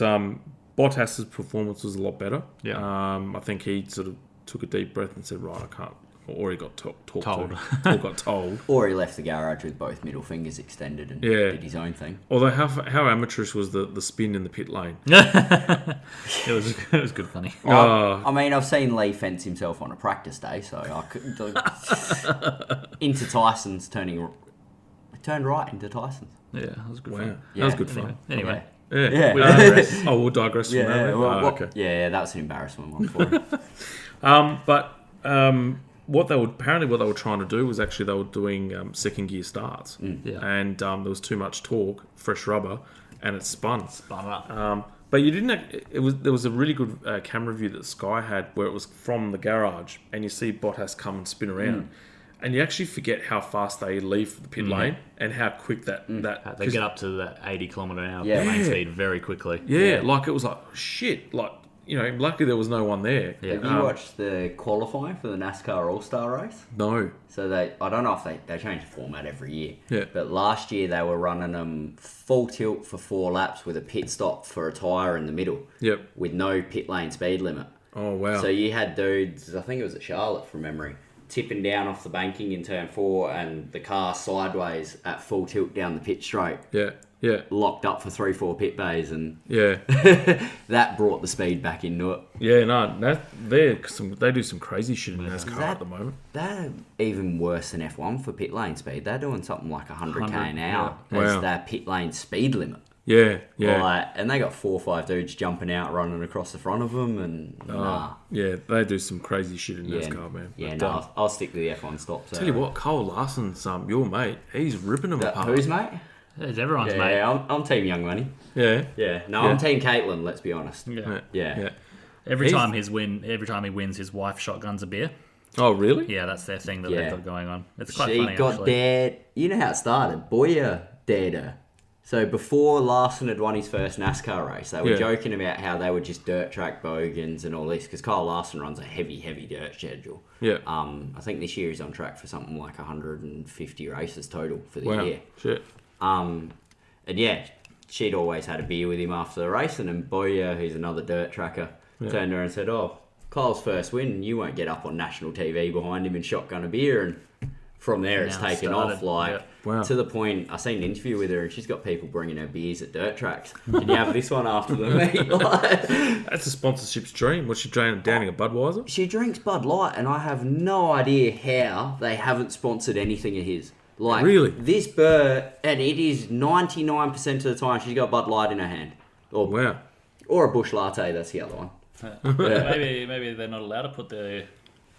Bottas's performance was a lot better. Yeah. I think he sort of took a deep breath and said, right, I can't. Or he got told. Or got told. Or he left the garage with both middle fingers extended and did his own thing. Although how amateurish was the spin in the pit lane? It was good funny. I mean, I've seen Lee fence himself on a practice day, so I couldn't into Tyson's turned right into Tyson's. Yeah, that was good fun. Yeah. That was good fun. Anyway. Yeah. We'll digress from that. Okay. Yeah, that was an embarrassment one for him. What they were trying to do was actually they were doing second gear starts, and there was too much torque, fresh rubber, and it spun up. But you didn't. There was a really good camera view that Sky had where it was from the garage, and you see Bottas come and spin around. And you actually forget how fast they leave the pit lane and how quick that they get up to that 80 km/h lane speed very quickly. Yeah, like it was like shit. Like luckily there was no one there. Yeah. Have you watched the qualifying for the NASCAR All-Star race? No. So I don't know if they change the format every year. Yeah. But last year they were running them full tilt for 4 laps with a pit stop for a tyre in the middle. Yep. With no pit lane speed limit. Oh wow. So you had dudes, I think it was at Charlotte from memory, tipping down off the banking in turn 4 and the car sideways at full tilt down the pit straight. Yeah. Locked up for 3-4 pit bays and that brought the speed back into it. Yeah, no, they do some crazy shit in NASCAR at the moment. They're even worse than F1 for pit lane speed. They're doing something like 100k an hour as their pit lane speed limit. Yeah, yeah. Like, and they got 4 or 5 dudes jumping out, running across the front of them, and Yeah, they do some crazy shit in yeah, NASCAR, man. Yeah, But, no, I'll stick to the F1 stops. tell you what, Cole Larson's your mate. He's ripping them apart. Who's mate? It's everyone's Yeah, mate. I'm Team Young Money. Yeah. Yeah, no, Yeah. I'm Team Caitlin. Let's be honest. Yeah. Yeah. Every He's- time he wins, his wife shotguns a beer. Oh, really? Yeah, that's their thing that Yeah. they've got going on. It's quite She funny, got actually. dared. You know how it started. Boyer dared her. So before Larson had won his first NASCAR race, they were Yeah. joking about how they were just dirt track bogans and all this, because Kyle Larson runs a heavy dirt schedule. Yeah. I think this year he's on track for something like 150 races total for the Wow. year. Shit. And yeah, she'd always had a beer with him after the race, and then Boyer, who's another dirt tracker, turned to her and said, "Oh, Kyle's first win, you won't get up on national TV behind him and shotgun a beer." And from there, it's Now it taken started, off, like, yeah. Wow. to the point, I seen an interview with her, and she's got people bringing her beers at dirt tracks. Can you have this one after the meet? Like, That's a sponsorship's dream. What's she downing a Budweiser? she drinks Bud Light, and I have no idea how they haven't sponsored anything of his. Like, Really? this bird, and it is 99% of the time she's got Bud Light in her hand. Wow. Or a bush latte, that's the other one. Maybe they're not allowed to put the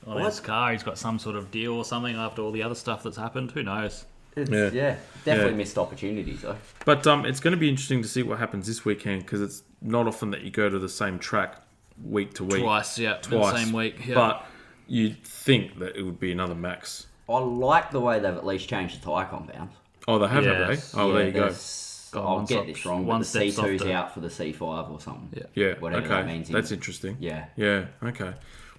on What? his car. He's got some sort of deal or something after all the other stuff that's happened. Who knows? Yeah, definitely Yeah. missed opportunities though. But it's going to be interesting to see what happens this weekend because it's not often that you go to the same track week to week. Twice, yeah, in the same week. Yeah. But you'd think that it would be another Max. I like the way they've at least changed the tyre compound. Oh, they have, Yes. have they? Oh, there you go. I'll one get stop- this wrong, one but the step C2's softer. out for the C5 or something. Yeah. Yeah, Whatever okay. that means. That's interesting. Yeah. Yeah, okay.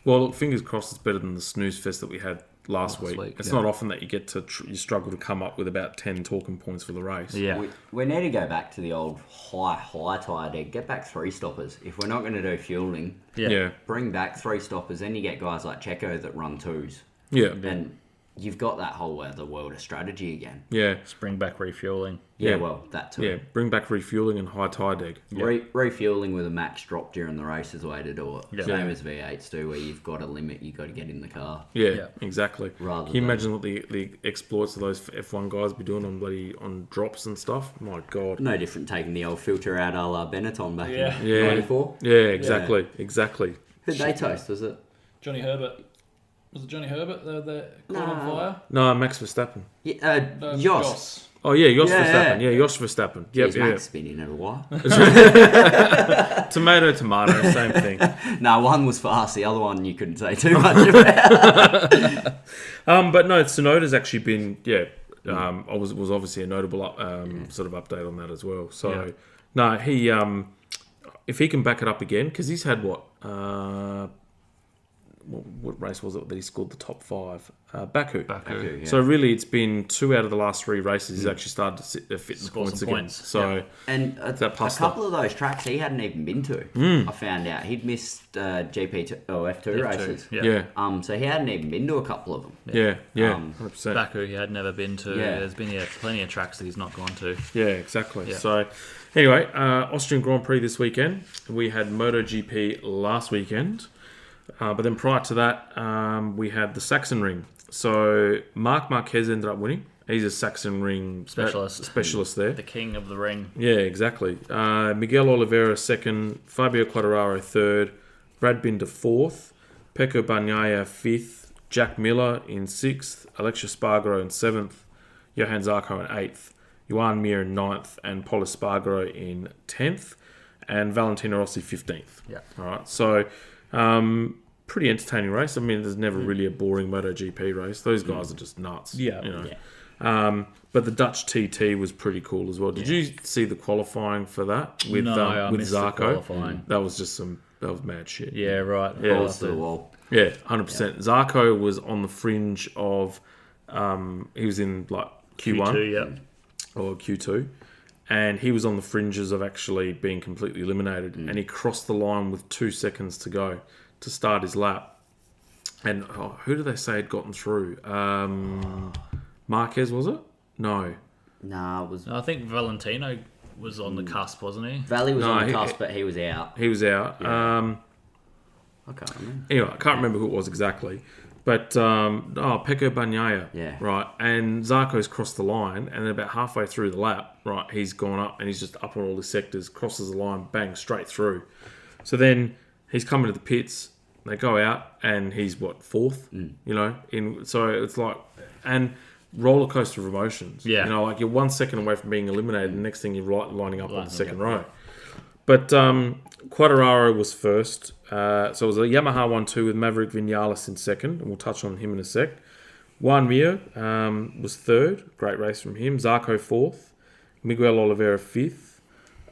Well, look, fingers crossed it's better than the snooze fest that we had last week. It's not often that you get to you struggle to come up with about 10 talking points for the race. Yeah. We need to go back to the old high tyre deck. Get back 3 stoppers. If we're not going to do fueling, Yeah. bring back 3 stoppers. Then you get guys like Checo that run 2s. Yeah. Then you've got that whole other world of strategy again. Yeah. Just bring back refueling. Yeah, Yeah. well, that too. Yeah. Bring back refueling and high tire deck. Refueling with a max drop during the race is the way to do it. Yeah. Same as V8s do, where you've got a limit, you've got to get in the car. Yeah, Yeah. exactly. Rather Can you than- imagine what the exploits of those F1 guys be doing on drops and stuff? My God. No different taking the old filter out a la Benetton back in Yeah. 94. Yeah, exactly. Exactly. Who'd they toast, was it? Johnny Herbert. Was it Johnny Herbert that caught on fire? No, Max Verstappen. Yeah, Jos. Oh, yeah, Jos Yeah, Verstappen. yeah. Yeah, Jos Verstappen. Yep, Jeez, yeah. Max has been in it a while. Tomato, same thing. No, one was fast, the other one you couldn't say too much about. But no, Tsunoda's actually been, was obviously a notable sort of update on that as well. So, no, he, if he can back it up again, because he's had what race was it that he scored the top 5? Baku. Yeah. So really, it's been 2 out of the last 3 races. He's actually started to fit in the Score points some again. points. So And a pasta. couple of those tracks he hadn't even been to. I found out he'd missed F2 races. Yeah. yeah, So he hadn't even been to a couple of them. yeah, 100%. Baku he had never been to. Yeah. There's been plenty of tracks that he's not gone to. Yeah, exactly. Yeah. So, anyway, Austrian Grand Prix this weekend. We had MotoGP last weekend. But then prior to that, we had the Saxon Ring. So, Marc Marquez ended up winning. He's a Saxon Ring specialist there. The king of the ring. Yeah, exactly. Miguel Oliveira second, Fabio Quartararo third, Brad Binder fourth, Pecco Bagnaia fifth, Jack Miller in sixth, Alexia Spargaro in seventh, Johan Zarco in eighth, Johan Mir in ninth, and Pol Espargaro in 10th, and Valentino Rossi 15th. Yeah. All right. So, pretty entertaining race. I mean, there's never really a boring MotoGP race. Those guys are just nuts. Yeah. You know. But the Dutch TT was pretty cool as well. Did you see the qualifying for that with I with missed the Zarco? qualifying. That was just that was mad shit. Yeah, right. Yeah. Balls to the wall. Yeah, 100%. Zarco was on the fringe of, he was in like Q1 Q2, yeah. or Q2, and he was on the fringes of actually being completely eliminated, and he crossed the line with 2 seconds to go to start his lap. And who did they say had gotten through? Marquez, was it? No. Nah, it was I think Valentino was on the cusp, wasn't he? Valley was No, on the he- cusp, but he was out. He was out. I can't remember. Anyway, I can't remember who it was exactly. But, Pecco Bagnaia, Yeah. right, and Zarco's crossed the line, and then about halfway through the lap, right, he's gone up, and he's just up on all the sectors, crosses the line, bang, straight through. So then he's coming to the pits, they go out, and he's, fourth? So it's like, and roller coaster of emotions. Yeah. Like you're 1 second away from being eliminated, and the next thing you're lining up on the second row. But Quattararo was first. So it was a Yamaha 1-2 with Maverick Vinales in second, and we'll touch on him in a sec. Juan Mir was third. Great race from him. Zarco fourth. Miguel Oliveira fifth.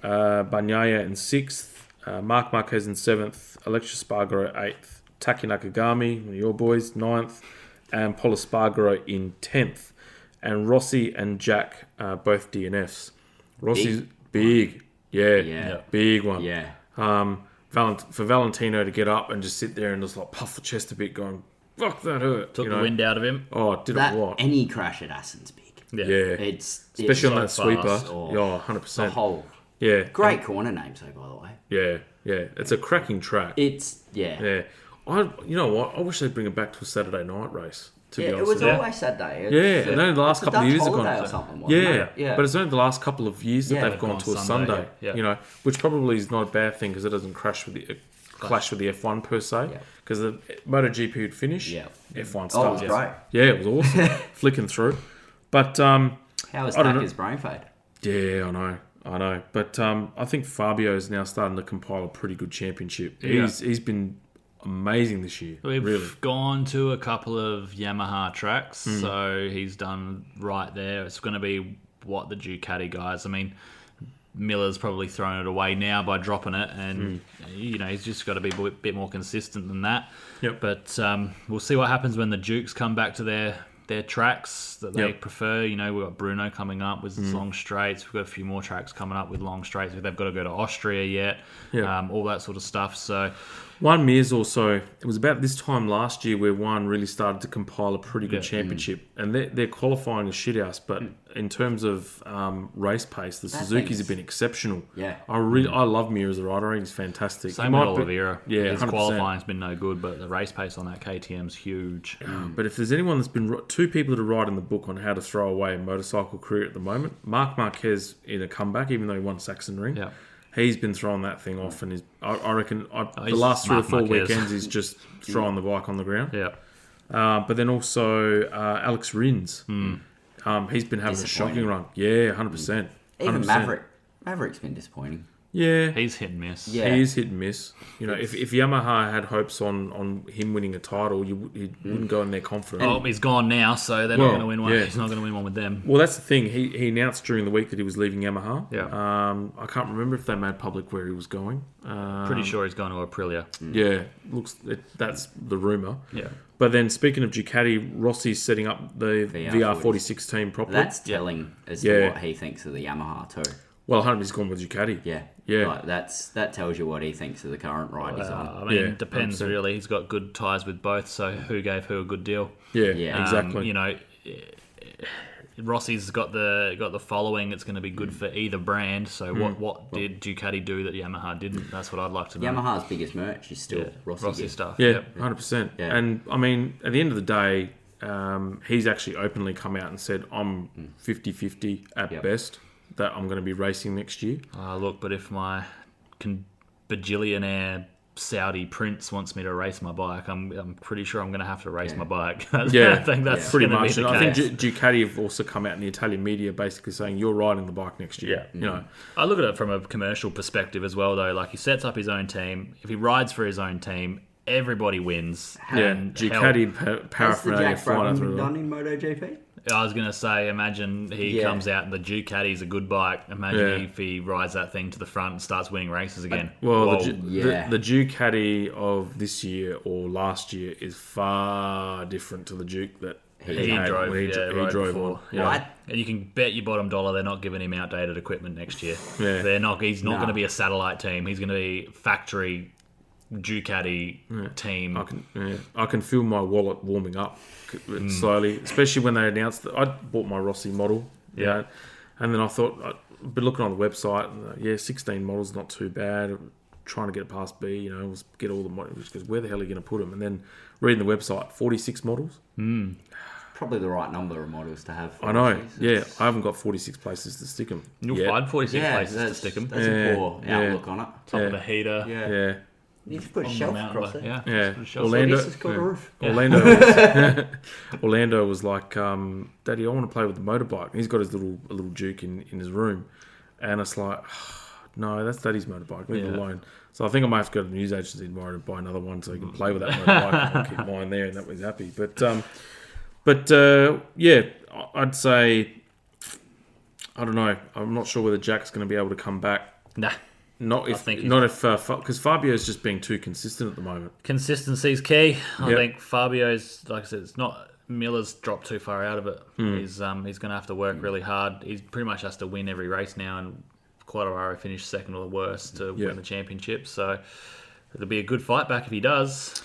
Bagnaia in sixth. Marc Marquez in seventh. Alexis Spargaro eighth. Taki Nakagami, one of your boys, ninth. And Paul Espargaro in 10th. And Rossi and Jack both DNFs. Rossi's big. Yeah, big one. Yeah. For Valentino to get up and just sit there and just like puff the chest a bit going, fuck, that hurt. Took the wind out of him. Oh, did That it what? any crash at Assen's big. Yeah. Especially on that so sweeper. fast. Yeah, 100%. The whole. Yeah. Great corner name, so by the way. Yeah. It's a cracking track. Yeah. You know what? I wish they'd bring it back to a Saturday night race. To be honest. It was with you. always Saturday. Yeah, and only the last couple of years have gone. or something, wasn't it? Yeah, but it's only the last couple of years that Yeah, they've gone gone to a Sunday, Sunday. yeah. Which probably is not a bad thing because it doesn't clash with the F1 per se. Because the MotoGP would finish, F1 starts. Oh, it was great. Yeah, it was awesome, flicking through. But How was I don't Taka's brain fade? yeah, I know. But I think Fabio is now starting to compile a pretty good championship. Yeah. He's been amazing this year. We've really. gone to a couple of Yamaha tracks, so he's done right there. It's going to be what the Ducati guys. I mean, Miller's probably thrown it away now by dropping it, and he's just got to be a bit more consistent than that. Yep. But we'll see what happens when the Dukes come back to their tracks that they prefer. We've got Bruno coming up with his long straights. We've got a few more tracks coming up with long straights. They've got to go to Austria yet. All that sort of stuff. So Juan Mir's also, it was about this time last year where Juan really started to compile a pretty good championship. And they're qualifying a shithouse, but in terms of race pace, the Suzukis have been exceptional. Yeah. I love Mir as a rider. I think he's fantastic. same with Oliveira. Yeah, his 100%. qualifying's been no good, but the race pace on that KTM's huge. But if there's anyone that's been two people that are writing the book on how to throw away a motorcycle career at the moment, Marc Marquez in a comeback, even though he won Sachsenring. Yeah. He's been throwing that thing off, and I reckon the last 3 or 4 Marquez. weekends he's just throwing the bike on the ground. Yeah. But then also Alex Rins. He's been having a shocking run. Yeah, 100%. Even 100%. Maverick's been disappointing. Yeah. He's hit and miss. Yeah. He is hit and miss. If Yamaha had hopes on him winning a title, he wouldn't go in there confident. Oh, he's gone now, so they're not going to win one. yeah. He's not going to win one with them. Well, that's the thing. He announced during the week that he was leaving Yamaha. Yeah. I can't remember if they made public where he was going. Pretty sure he's going to Aprilia. Yeah, that's the rumour. Yeah. But then, speaking of Ducati, Rossi's setting up the VR46 team properly. That's telling as to what he thinks of the Yamaha too. Well, he's gone with Ducati. Yeah. Like that tells you what he thinks of the current ride he's on. I mean, it depends 100%. really. He's got good ties with both, so who gave who a good deal? Yeah, exactly. Rossi's got the following. It's going to be good for either brand. So what did Ducati do that Yamaha didn't? That's what I'd like to know. Yamaha's biggest merch is still Rossi gear. stuff. Yeah, 100%. Yeah. And, I mean, at the end of the day, he's actually openly come out and said, I'm 50-50 at best, that I'm going to be racing next year. Look, but if my bajillionaire Saudi prince wants me to race my bike, I'm pretty sure I'm going to have to race my bike. I think that's pretty gonna be much. the I think case. Ducati have also come out in the Italian media basically saying you're riding the bike next year. I look at it from a commercial perspective as well, though. Like, he sets up his own team. If he rides for his own team, everybody wins. And Ducati Has the paraphernalia Jack flying Brabham through been them. done in MotoGP? I was going to say, imagine he comes out and the Ducati's a good bike. Imagine if he rides that thing to the front and starts winning races again. Well, Whoa. the Ducati of this year or last year is far different to the Duke that he had drove, when he drove before. on. Yeah. And you can bet your bottom dollar they're not giving him outdated equipment next year. Yeah. They're not. He's not going to be a satellite team. He's going to be factory Ducati team. I can feel my wallet warming up slowly, especially when they announced that I bought my Rossi model. Yeah. And then I thought, I'd been looking on the website, and 16 models, not too bad. trying to get it past B, was get all the models, because where the hell are you going to put them? And then reading the website, 46 models. Probably the right number of models to have. I know, I haven't got 46 places to stick them. You'll find 46 places to stick them. That's a poor outlook on it. Top of the heater. Yeah. You need to put a shelf across it. Yeah. Orlando. This has got a roof. Orlando was like, Daddy, I want to play with the motorbike. And he's got his little Duke in his room. And it's like, no, that's Daddy's motorbike. Leave it alone. So I think I might have to go to the news agency tomorrow to buy another one so he can play with that motorbike. I'll keep mine there, and that was happy. But I'd say, I don't know. I'm not sure whether Jack's going to be able to come back. Nah. Because Fabio's just being too consistent at the moment. Consistency's key. I think Fabio's, like I said, it's not Miller's dropped too far out of it. He's going to have to work really hard. He pretty much has to win every race now, and Quartararo finished second or worst to win the championship. So it'll be a good fight back if he does.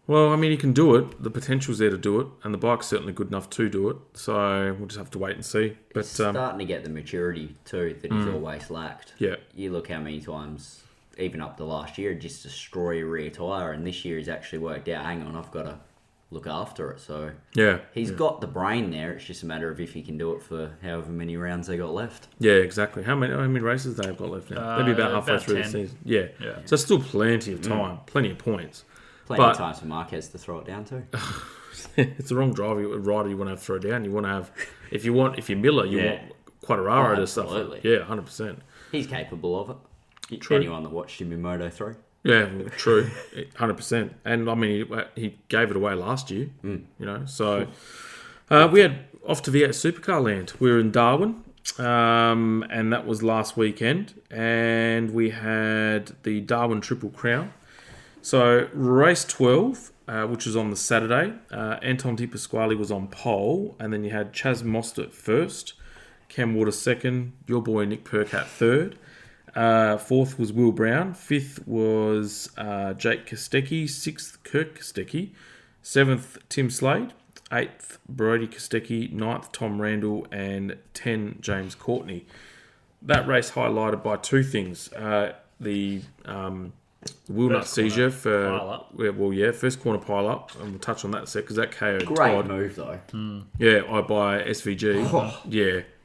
Well, I mean, he can do it. The potential's there to do it, and the bike's certainly good enough to do it. So we'll just have to wait and see. But he's starting to get the maturity too that he's always lacked. Yeah. You look how many times, even up to last year, just destroy a rear tyre, and this year he's actually worked out, hang on, I've got to look after it. So he's got the brain there. It's just a matter of if he can do it for however many rounds they got left. Yeah, exactly. How many races they have got left now? Maybe about halfway through 10. The season. Yeah. So still plenty of time, plenty of points. Plenty of times for Marquez to throw it down too. It's the wrong rider you want to have throw down. You want to have, if you're Miller, you want Quartararo to stuff. Yeah, 100%. He's capable of it. True. Anyone that watched him in Moto 3. Yeah, true, 100%. And I mean, he gave it away last year. So we had off to V8 Supercar land. We were in Darwin. And that was last weekend. And we had the Darwin Triple Crown. So race 12, which was on the Saturday, Anton Di Pasquale was on pole, and then you had Chaz Mostert first, Cam Waters second, your boy Nick Percat third, fourth was Will Brown, fifth was Jake Kostecki, sixth Kirk Kostecki, seventh Tim Slade, eighth Brody Kostecki, ninth Tom Randall, and 10 James Courtney. That race highlighted by two things: the wheel nut seizure for first corner pile up, and we'll touch on that in a sec because that KO'd Great Todd. move though. I buy SVG. I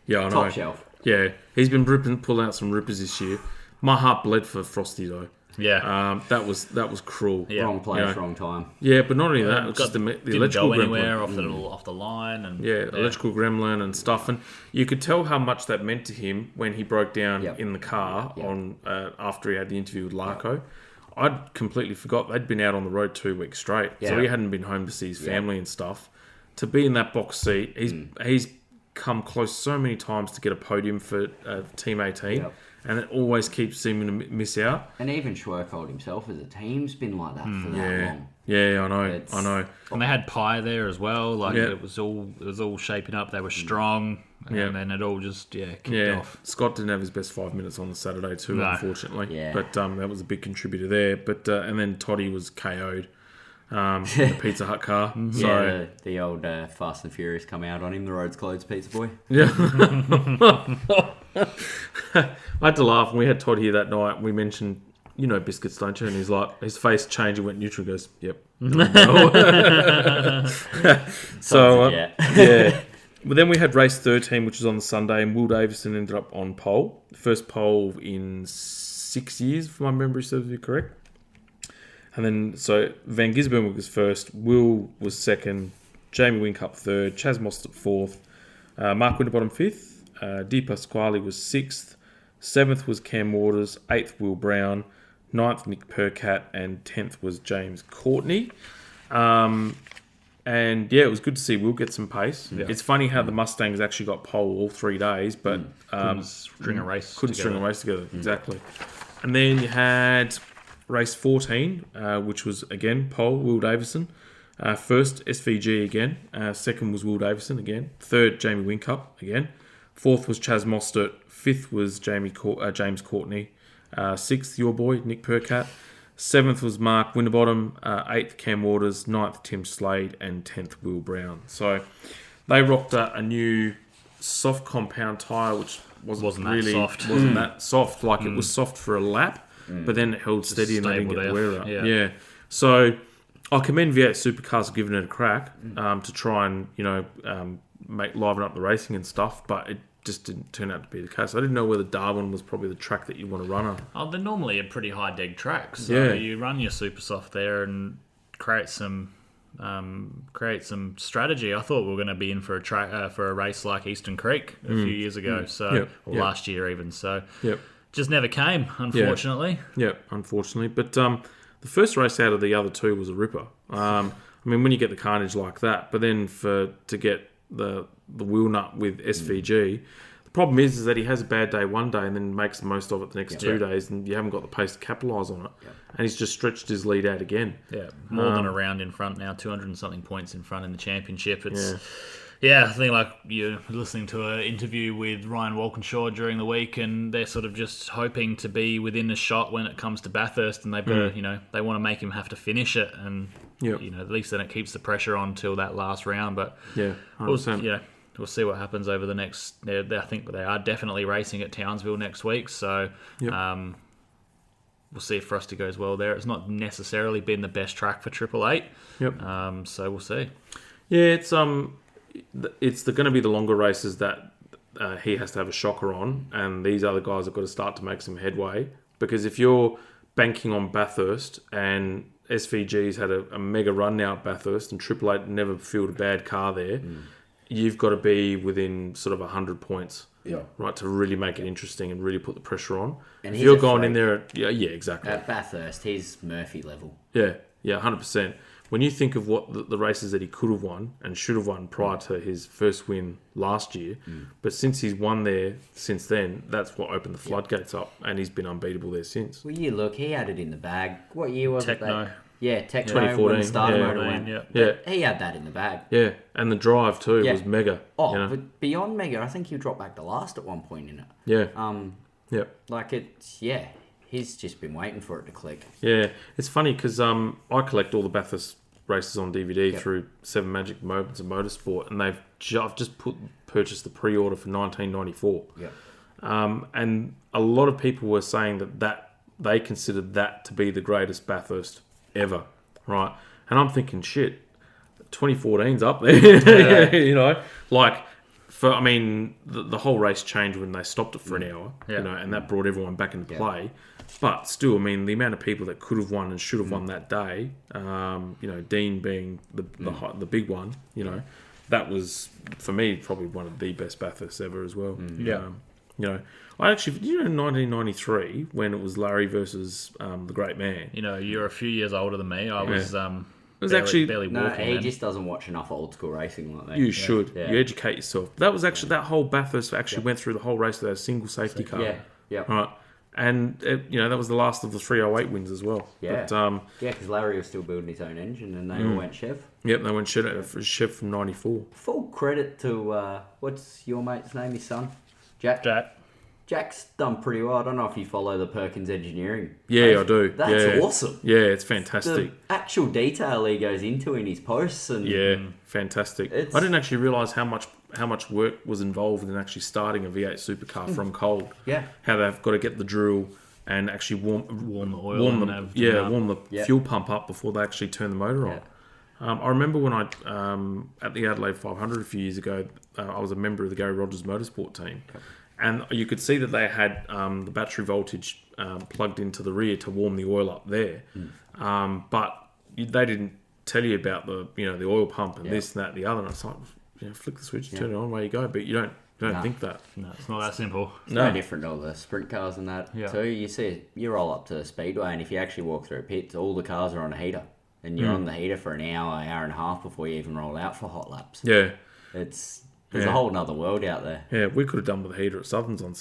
know. Top shelf. Yeah, he's been pulling out some rippers this year. My heart bled for Frosty though. Yeah, that was cruel. Yeah. Wrong place, wrong time. Yeah, but not only that, it's just the electrical go anywhere gremlin. off the line, and electrical gremlin and stuff, and you could tell how much that meant to him when he broke down in the car on after he had the interview with Larko. I'd completely forgot they'd been out on the road 2 weeks straight, so he hadn't been home to see his family and stuff. To be in that box seat, he's come close so many times to get a podium for Team 18, and it always keeps seeming to miss out. And even Schwerkold himself as a team's been like that for that long. Yeah, I know. And they had Pye there as well. Like it was all shaping up. They were strong, and then it all just kicked off. Scott didn't have his best 5 minutes on the Saturday too, unfortunately. Yeah. But that was a big contributor there. But and then Toddy was KO'd. The Pizza Hut car. So the old Fast and Furious come out on him. The road's closed, Pizza Boy. Yeah. I had to laugh when we had Todd here that night. We mentioned, Biscuits, don't you? And he's like, his face changed and went neutral. Goes, yep. So But then we had race 13, which was on the Sunday, and Will Davison ended up on pole. First pole in 6 years, if my memory serves me correct. And then, so Van Gisbergen was first, Will was second, Jamie Whincup third, Chaz Mostert fourth, Mark Winterbottom fifth, Di Pasquale was sixth, seventh was Cam Waters, eighth Will Brown, ninth Nick Percat, and 10th was James Courtney. And it was good to see Will get some pace. Yeah. It's funny how the Mustangs actually got pole all 3 days, but couldn't string a race together. Exactly. And then you had race 14, which was again pole, Will Davison. First SVG again. Second was Will Davison again. Third Jamie Whincup again. Fourth was Chaz Mostert. Fifth was James Courtney. Sixth your boy Nick Percat. Seventh was Mark Winterbottom. Eighth Cam Waters. Ninth Tim Slade, and 10th Will Brown. So they rocked a new soft compound tyre, which wasn't that soft. Wasn't that soft. Like it was soft for a lap. but then it held steady and they didn't get the wear out. Yeah. So I commend V8 Supercars for giving it a crack to try and liven up the racing and stuff, but it just didn't turn out to be the case. I didn't know whether Darwin was probably the track that you want to run on. Oh, they're normally a pretty high deg track, so you run your super soft there and create some strategy. I thought we were going to be in for a race like Eastern Creek a few years ago, last year even. So just never came, unfortunately. Yeah, unfortunately. But the first race out of the other two was a ripper. I mean, when you get the carnage like that, but then to get the wheel nut with SVG, the problem is that he has a bad day one day and then makes the most of it the next 2 days, and you haven't got the pace to capitalise on it. And he's just stretched his lead out again. Yeah, more than a round in front now, 200 and something points in front in the championship. It's I think like you're listening to an interview with Ryan Walkinshaw during the week, and they're sort of just hoping to be within a shot when it comes to Bathurst, and they've got to, they want to make him have to finish it, and at least then it keeps the pressure on till that last round. But 100%. We'll see what happens over the next. I think they are definitely racing at Townsville next week, so we'll see if Frosty goes well there. It's not necessarily been the best track for Triple Eight. So we'll see. Yeah, it's going to be the longer races that he has to have a shocker on, and these other guys have got to start to make some headway. Because if you're banking on Bathurst and SVG's had a mega run now at Bathurst, and Triple Eight never fielded a bad car there, you've got to be within sort of 100 points, right, to really make it interesting and really put the pressure on. And if you're going in there, exactly. At Bathurst, he's Murphy level. Yeah, 100%. When you think of what the races that he could have won and should have won prior to his first win last year, but since he's won there since then, that's what opened the floodgates up, and he's been unbeatable there since. Well, you look, he had it in the bag. What year was Techno. it? Techno. 2014. When the starter motor went. Yeah. He had that in the bag. Yeah, and the drive too was mega. Oh, but beyond mega, I think he dropped back to last at one point in it. Yeah. Like it's he's just been waiting for it to click. Yeah, it's funny because I collect all the Bathurst races on DVD through 7 Magic Moments of Motorsport, and I've just purchased the pre-order for 1994. And a lot of people were saying that they considered that to be the greatest Bathurst ever, right? And I'm thinking, shit, 2014's up there, the whole race changed when they stopped it for an hour, and that brought everyone back into play. But still, the amount of people that could have won and should have won that day, Dean being the big one, that was, for me, probably one of the best Bathursts ever as well. I actually, 1993, when it was Larry versus the Great Man. You're a few years older than me. I was It was barely walking. He just doesn't watch enough old school racing like that. You should. You educate yourself. That was actually, that whole Bathurst actually went through the whole race without a single safety car. Right. And, that was the last of the 308 wins as well. Because Larry was still building his own engine and they all went Chev. Yep, they went Chev from 94. Full credit to, what's your mate's name, his son? Jack. Jack's done pretty well. I don't know if you follow the Perkins Engineering. Yeah, I do. That's awesome. Yeah, it's fantastic. The actual detail he goes into in his posts. And fantastic. I didn't actually realise how much work was involved in actually starting a V8 supercar from cold. Yeah. How they've got to get the drill and actually warm the oil, warm the fuel pump up before they actually turn the motor on. I remember when I at the Adelaide 500 a few years ago, I was a member of the Gary Rogers Motorsport team. And you could see that they had the battery voltage plugged into the rear to warm the oil up there, but they didn't tell you about the the oil pump and this and that and the other. And I was like, flick the switch, turn it on, away you go. But you don't think that. No, it's not that simple. It's no different to all the sprint cars and that too. You see, you roll up to the speedway, and if you actually walk through pits, all the cars are on a heater, and you're on the heater for an hour and a half before you even roll out for hot laps. There's a whole nother world out there. Yeah, we could have done with a heater at Southerns on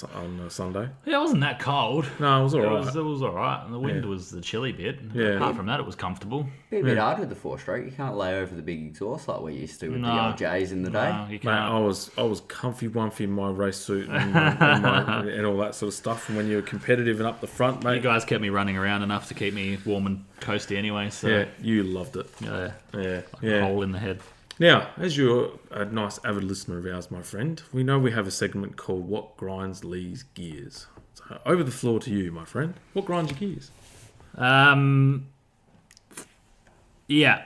Sunday. Yeah, it wasn't that cold. No, it was all right. It was all right. And the wind was the chilly bit. Apart from that, it was comfortable. Be a bit hard with the 4-stroke. You can't lay over the big exhaust like we used to with the old J's in the day. You can't. Mate, I was comfy-wumpy in my race suit and all that sort of stuff. And when you were competitive and up the front, mate. You guys kept me running around enough to keep me warm and coasty anyway. So. Yeah, you loved it. Like a hole in the head. Now, as you're a nice avid listener of ours, my friend, we know we have a segment called What Grinds Lee's Gears. So over the floor to you, my friend. What grinds your gears? Yeah.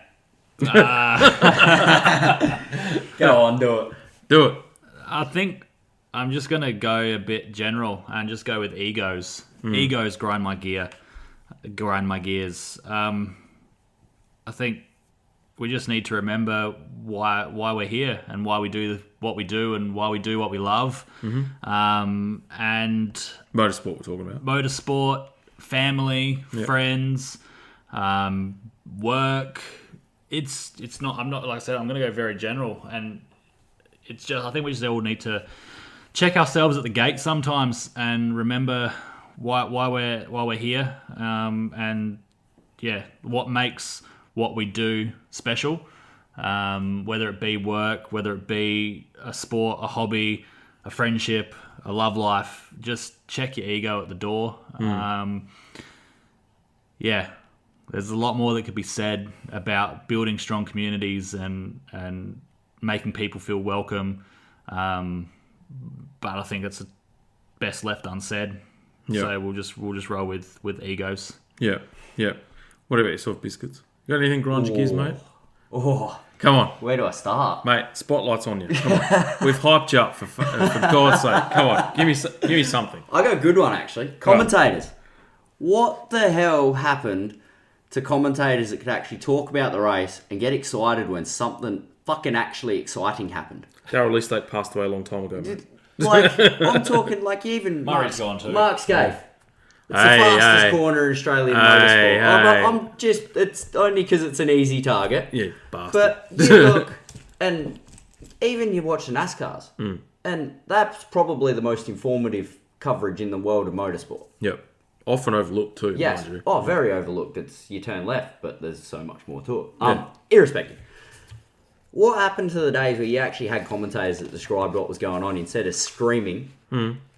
Go on, do it. Do it. I think I'm just going to go a bit general and just go with egos. Egos grind my gears. I think we just need to remember why we're here and why we do what we do and why we do what we love. And Motorsport we're talking about. Motorsport, family, friends, work. It's not. I'm not, like I said, I'm going to go very general, and it's just. I think we just all need to check ourselves at the gate sometimes and remember why we're here, and what makes what we do special, whether it be work, whether it be a sport, a hobby, a friendship, a love life. Just check your ego at the door. There's a lot more that could be said about building strong communities and making people feel welcome, but I think it's best left unsaid. Yeah. So we'll just roll with egos. Yeah. What about yourself, Biscuits? You got anything grind your gears, mate? Oh, Come on, where do I start? mate. Spotlight's on you. Come on. We've hyped you up for God's sake. Come on, give me something. I got a good one, actually. Commentators. What the hell happened to commentators that could actually talk about the race and get excited when something fucking actually exciting happened? Darryl Leastake passed away a long time ago, mate. Like, I'm talking like even Murray's gone too. Mark Scaife. It's Hey, the fastest hey. corner in Australian Hey, motorsport. hey. I'm just, it's only because it's an easy target. Yeah, bastard. But you look, and even you watch the NASCARs, and that's probably the most informative coverage in the world of motorsport. Yep. Often overlooked too, Yes. mind you. Oh, very overlooked. It's you turn left, but there's so much more to it. Yeah. Irrespective. What happened to the days where you actually had commentators that described what was going on instead of screaming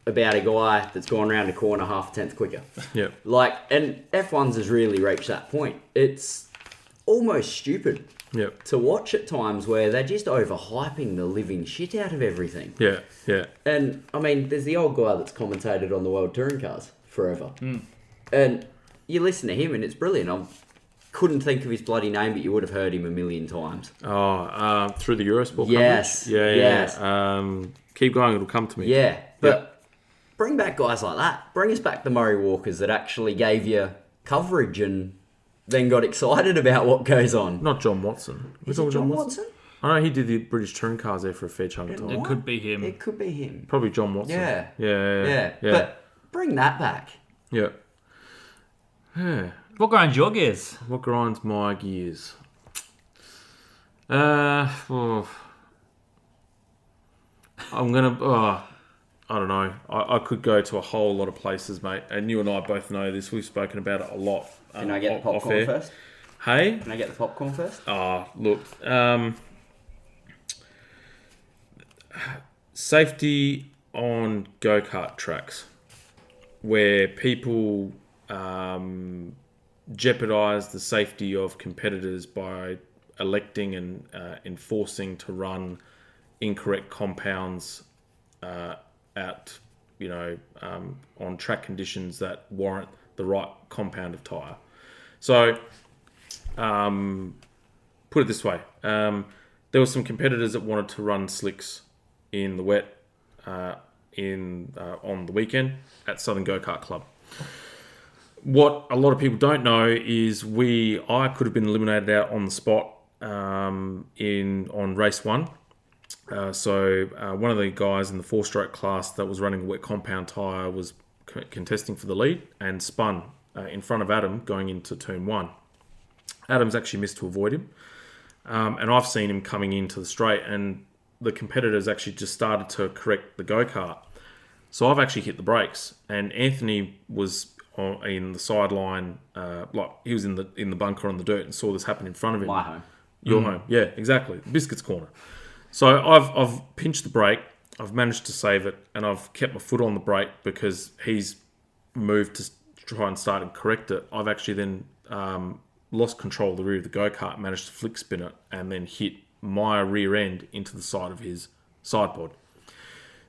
about a guy that's gone around the corner half a tenth quicker? Yep. And F1's has really reached that point. It's almost stupid Yep. to watch at times where they're just overhyping the living shit out of everything. Yeah. Yeah. And, I mean, there's the old guy that's commentated on the World Touring Cars forever. And you listen to him and it's brilliant. I couldn't think of his bloody name, but you would have heard him a million times. Oh, through the Eurosport Yes, coverage? yes. Yeah. Keep going, it'll come to me. Yeah, but bring back guys like that. Bring us back the Murray Walkers that actually gave you coverage and then got excited about what goes on. Not John Watson. Is it John Watson? I know he did the British Touring Cars there for a fair chunk of time. It could be him. It could be him. Probably John Watson. Yeah. Yeah. But bring that back. Yeah. Yeah. What grinds your gears? What grinds my gears? I'm gonna. I don't know. I could go to a whole lot of places, mate. And you and I both know this. We've spoken about it a lot. Can I get the off popcorn air. first? Hey. Can I get the popcorn first? Look. Safety on go-kart tracks, where people jeopardise the safety of competitors by electing and enforcing to run incorrect compounds at on track conditions that warrant the right compound of tyre. So, put it this way: there were some competitors that wanted to run slicks in the wet on the weekend at Southern Go-Kart Club. What a lot of people don't know is I could have been eliminated out on the spot on race one. So one of the guys in the 4-stroke class that was running a wet compound tyre was contesting for the lead and spun in front of Adam going into turn one. Adam's actually missed to avoid him. And I've seen him coming into the straight, and the competitors actually just started to correct the go-kart. So I've actually hit the brakes, and Anthony was in the sideline, like he was in the bunker on the dirt and saw this happen in front of him. My home. Your home, yeah, exactly. Biscuits corner. So I've pinched the brake, I've managed to save it, and I've kept my foot on the brake because he's moved to try and start and correct it. I've actually then lost control of the rear of the go-kart, managed to flick spin it, and then hit my rear end into the side of his side pod.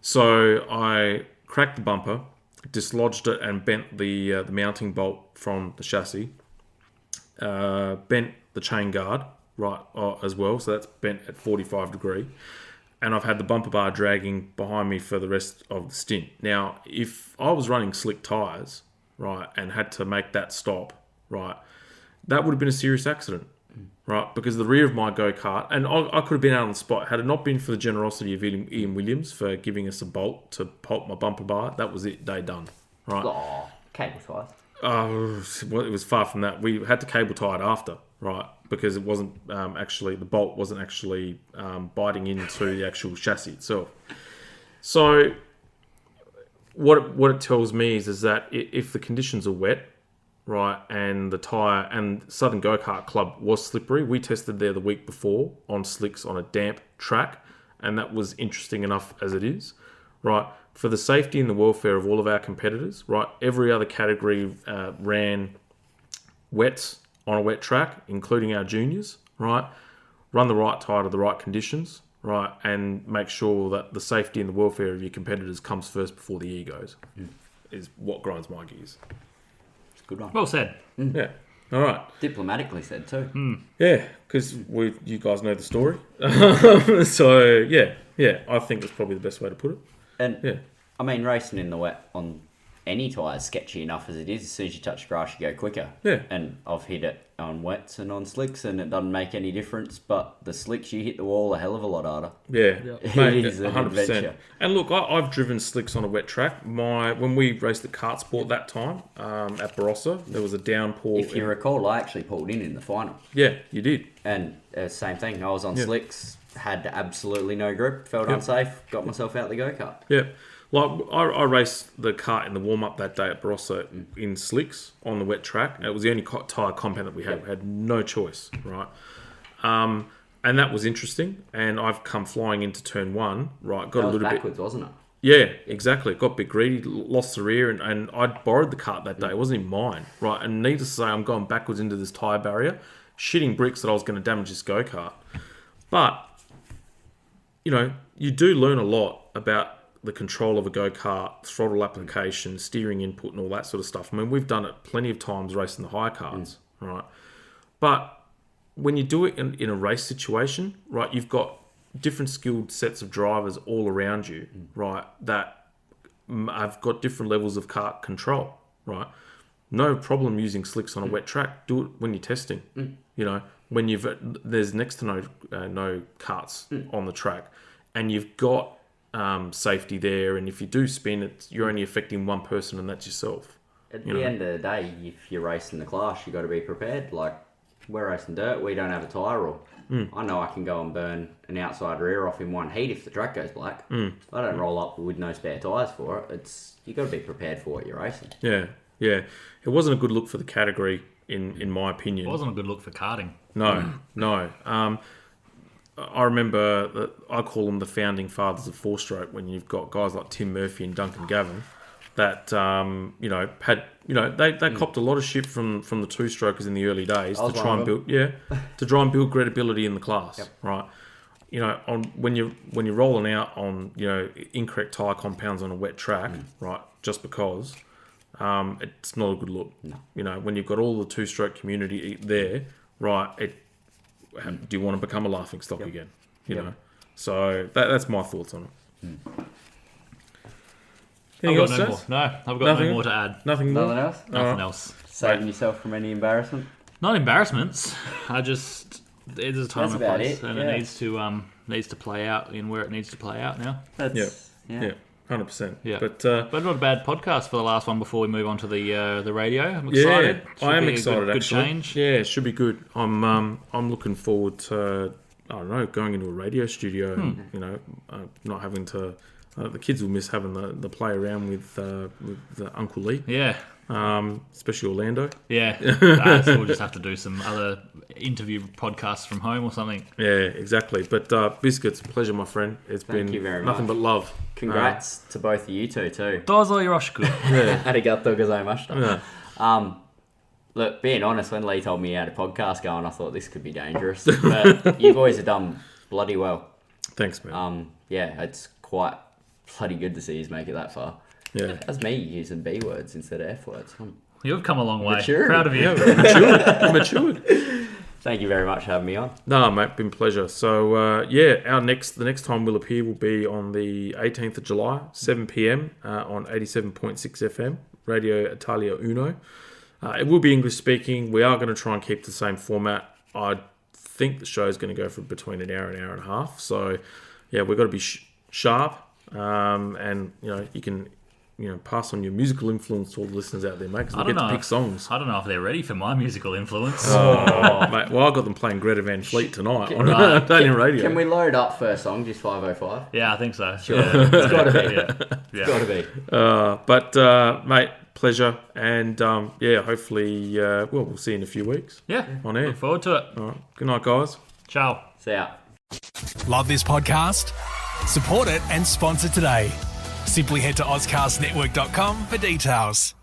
So I cracked the bumper, dislodged it and bent the mounting bolt from the chassis. Bent the chain guard as well, so that's bent at 45 degree. And I've had the bumper bar dragging behind me for the rest of the stint. Now, if I was running slick tyres, right, and had to make that stop, right, that would have been a serious accident, right, because the rear of my go-kart, and I could have been out on the spot, had it not been for the generosity of Ian Williams for giving us a bolt to bolt my bumper bar, that was it, day done, right? Oh, cable ties. Well, it was far from that. We had to cable tie it after, right? Because it wasn't the bolt wasn't actually biting into the actual chassis itself. So what it tells me is that if the conditions are wet, right, and the tyre and Southern Go-Kart Club was slippery, we tested there the week before on slicks on a damp track, and that was interesting enough as it is, right? For the safety and the welfare of all of our competitors, right, every other category ran wets on a wet track, including our juniors, right? Run the right tyre to the right conditions, right, and make sure that the safety and the welfare of your competitors comes first before the egos, is what grinds my gears. It's a good one. Well said. Yeah. All right. Diplomatically said too. Yeah, because you guys know the story. So, yeah, I think that's probably the best way to put it. And Yeah. I mean, racing in the wet on any tyre is sketchy enough as it is. As soon as you touch grass, you go quicker. Yeah. And I've hit it on wets and on slicks, and it doesn't make any difference. But the slicks, you hit the wall a hell of a lot harder. Yeah, It mate, is an 100%. adventure. And look, I've driven slicks on a wet track. When we raced at Kart Sport that time at Barossa, there was a downpour. If you recall, I actually pulled in the final. Yeah, you did. And same thing. I was on slicks, had absolutely no grip, felt unsafe, got myself out the go-kart. Yeah. Like, I raced the kart in the warm-up that day at Barossa in slicks on the wet track. And it was the only tyre compound that we had. We had no choice, right? And that was interesting. And I've come flying into turn one, right? Got That a was little backwards, bit. wasn't it? Yeah, exactly. Got a bit greedy, lost the rear, and I'd borrowed the kart that day. It wasn't even mine, right? And needless to say, I'm going backwards into this tyre barrier, shitting bricks that I was going to damage this go-kart. But, you know, you do learn a lot about the control of a go-kart, throttle application, steering input and all that sort of stuff. I mean, we've done it plenty of times racing the hire karts, right? But when you do it in a race situation, right, you've got different skilled sets of drivers all around you, right, that have got different levels of kart control, right? No problem using slicks on a wet track. Do it when you're testing, you know, when there's next to no karts on the track, and you've got safety there, and if you do spin, you're only affecting one person, and that's yourself. At the end of the day, if you're racing the class, you got to be prepared. Like, we're racing dirt, we don't have a tyre rule. I know I can go and burn an outside rear off in one heat if the track goes black. I don't roll up with no spare tyres for it. You got to be prepared for what you're racing. Yeah. It wasn't a good look for the category, in my opinion. It wasn't a good look for karting. No. I remember that I call them the founding fathers of four-stroke, when you've got guys like Tim Murphy and Duncan Gavin that they copped a lot of shit from the two-strokers in the early days to try and build credibility in the class, right? You know, when you're rolling out on incorrect tyre compounds on a wet track, right? Just because it's not a good look. No. You know, when you've got all the two-stroke community there, right? Do you want to become a laughingstock again? You know, so that's my thoughts on it. I've got no more. No, I've got no more to add. Nothing more. Nothing else? Nothing else. Saving yourself from any embarrassment? Not embarrassments. It's a time and place, and it needs to play out in where it needs to play out now. Yeah. 100%. Yeah, but not a bad podcast for the last one before we move on to the radio. I'm excited. I am excited. Good actually, change. Yeah, it should be good. I'm looking forward to going into a radio studio. And, not having to. The kids will miss having the play around with Uncle Lee. Yeah. Especially Orlando. Yeah. So we'll just have to do some other interview podcasts from home or something. Yeah, exactly. But Biscuits, pleasure, my friend. It's been nothing but love. Congrats to both of you two too. Dozo yoroshiku. Arigato gozaimashita. Look, being honest, when Lee told me he had a podcast going, I thought this could be dangerous. But you boys have done bloody well. Thanks, man. Yeah, it's quite bloody good to see you make it that far. Yeah. That's me using B words instead of F words. You've come a long way. Mature. Proud of you. Yeah, matured. Thank you very much for having me on. No, mate, been a pleasure. So, the next time we'll appear will be on the 18th of July, 7 p.m. On 87.6 FM, Radio Italia Uno. It will be English speaking. We are going to try and keep the same format. I think the show is going to go for between an hour and a half. So, yeah, we've got to be sharp. And, you can... pass on your musical influence to all the listeners out there, mate, because we get to pick songs. I don't know if they're ready for my musical influence. Mate, well, I got them playing Greta Van Fleet tonight on Australian radio. Can we load up first song, just 505? Yeah, I think so. Sure. Yeah. It's got to be. Yeah. It's got to be. Mate, pleasure. And, hopefully, we'll see you in a few weeks. Yeah. On air. Look forward to it. All right. Good night, guys. Ciao. See ya. Love this podcast? Support it and sponsor today. Simply head to AuscastNetwork.com for details.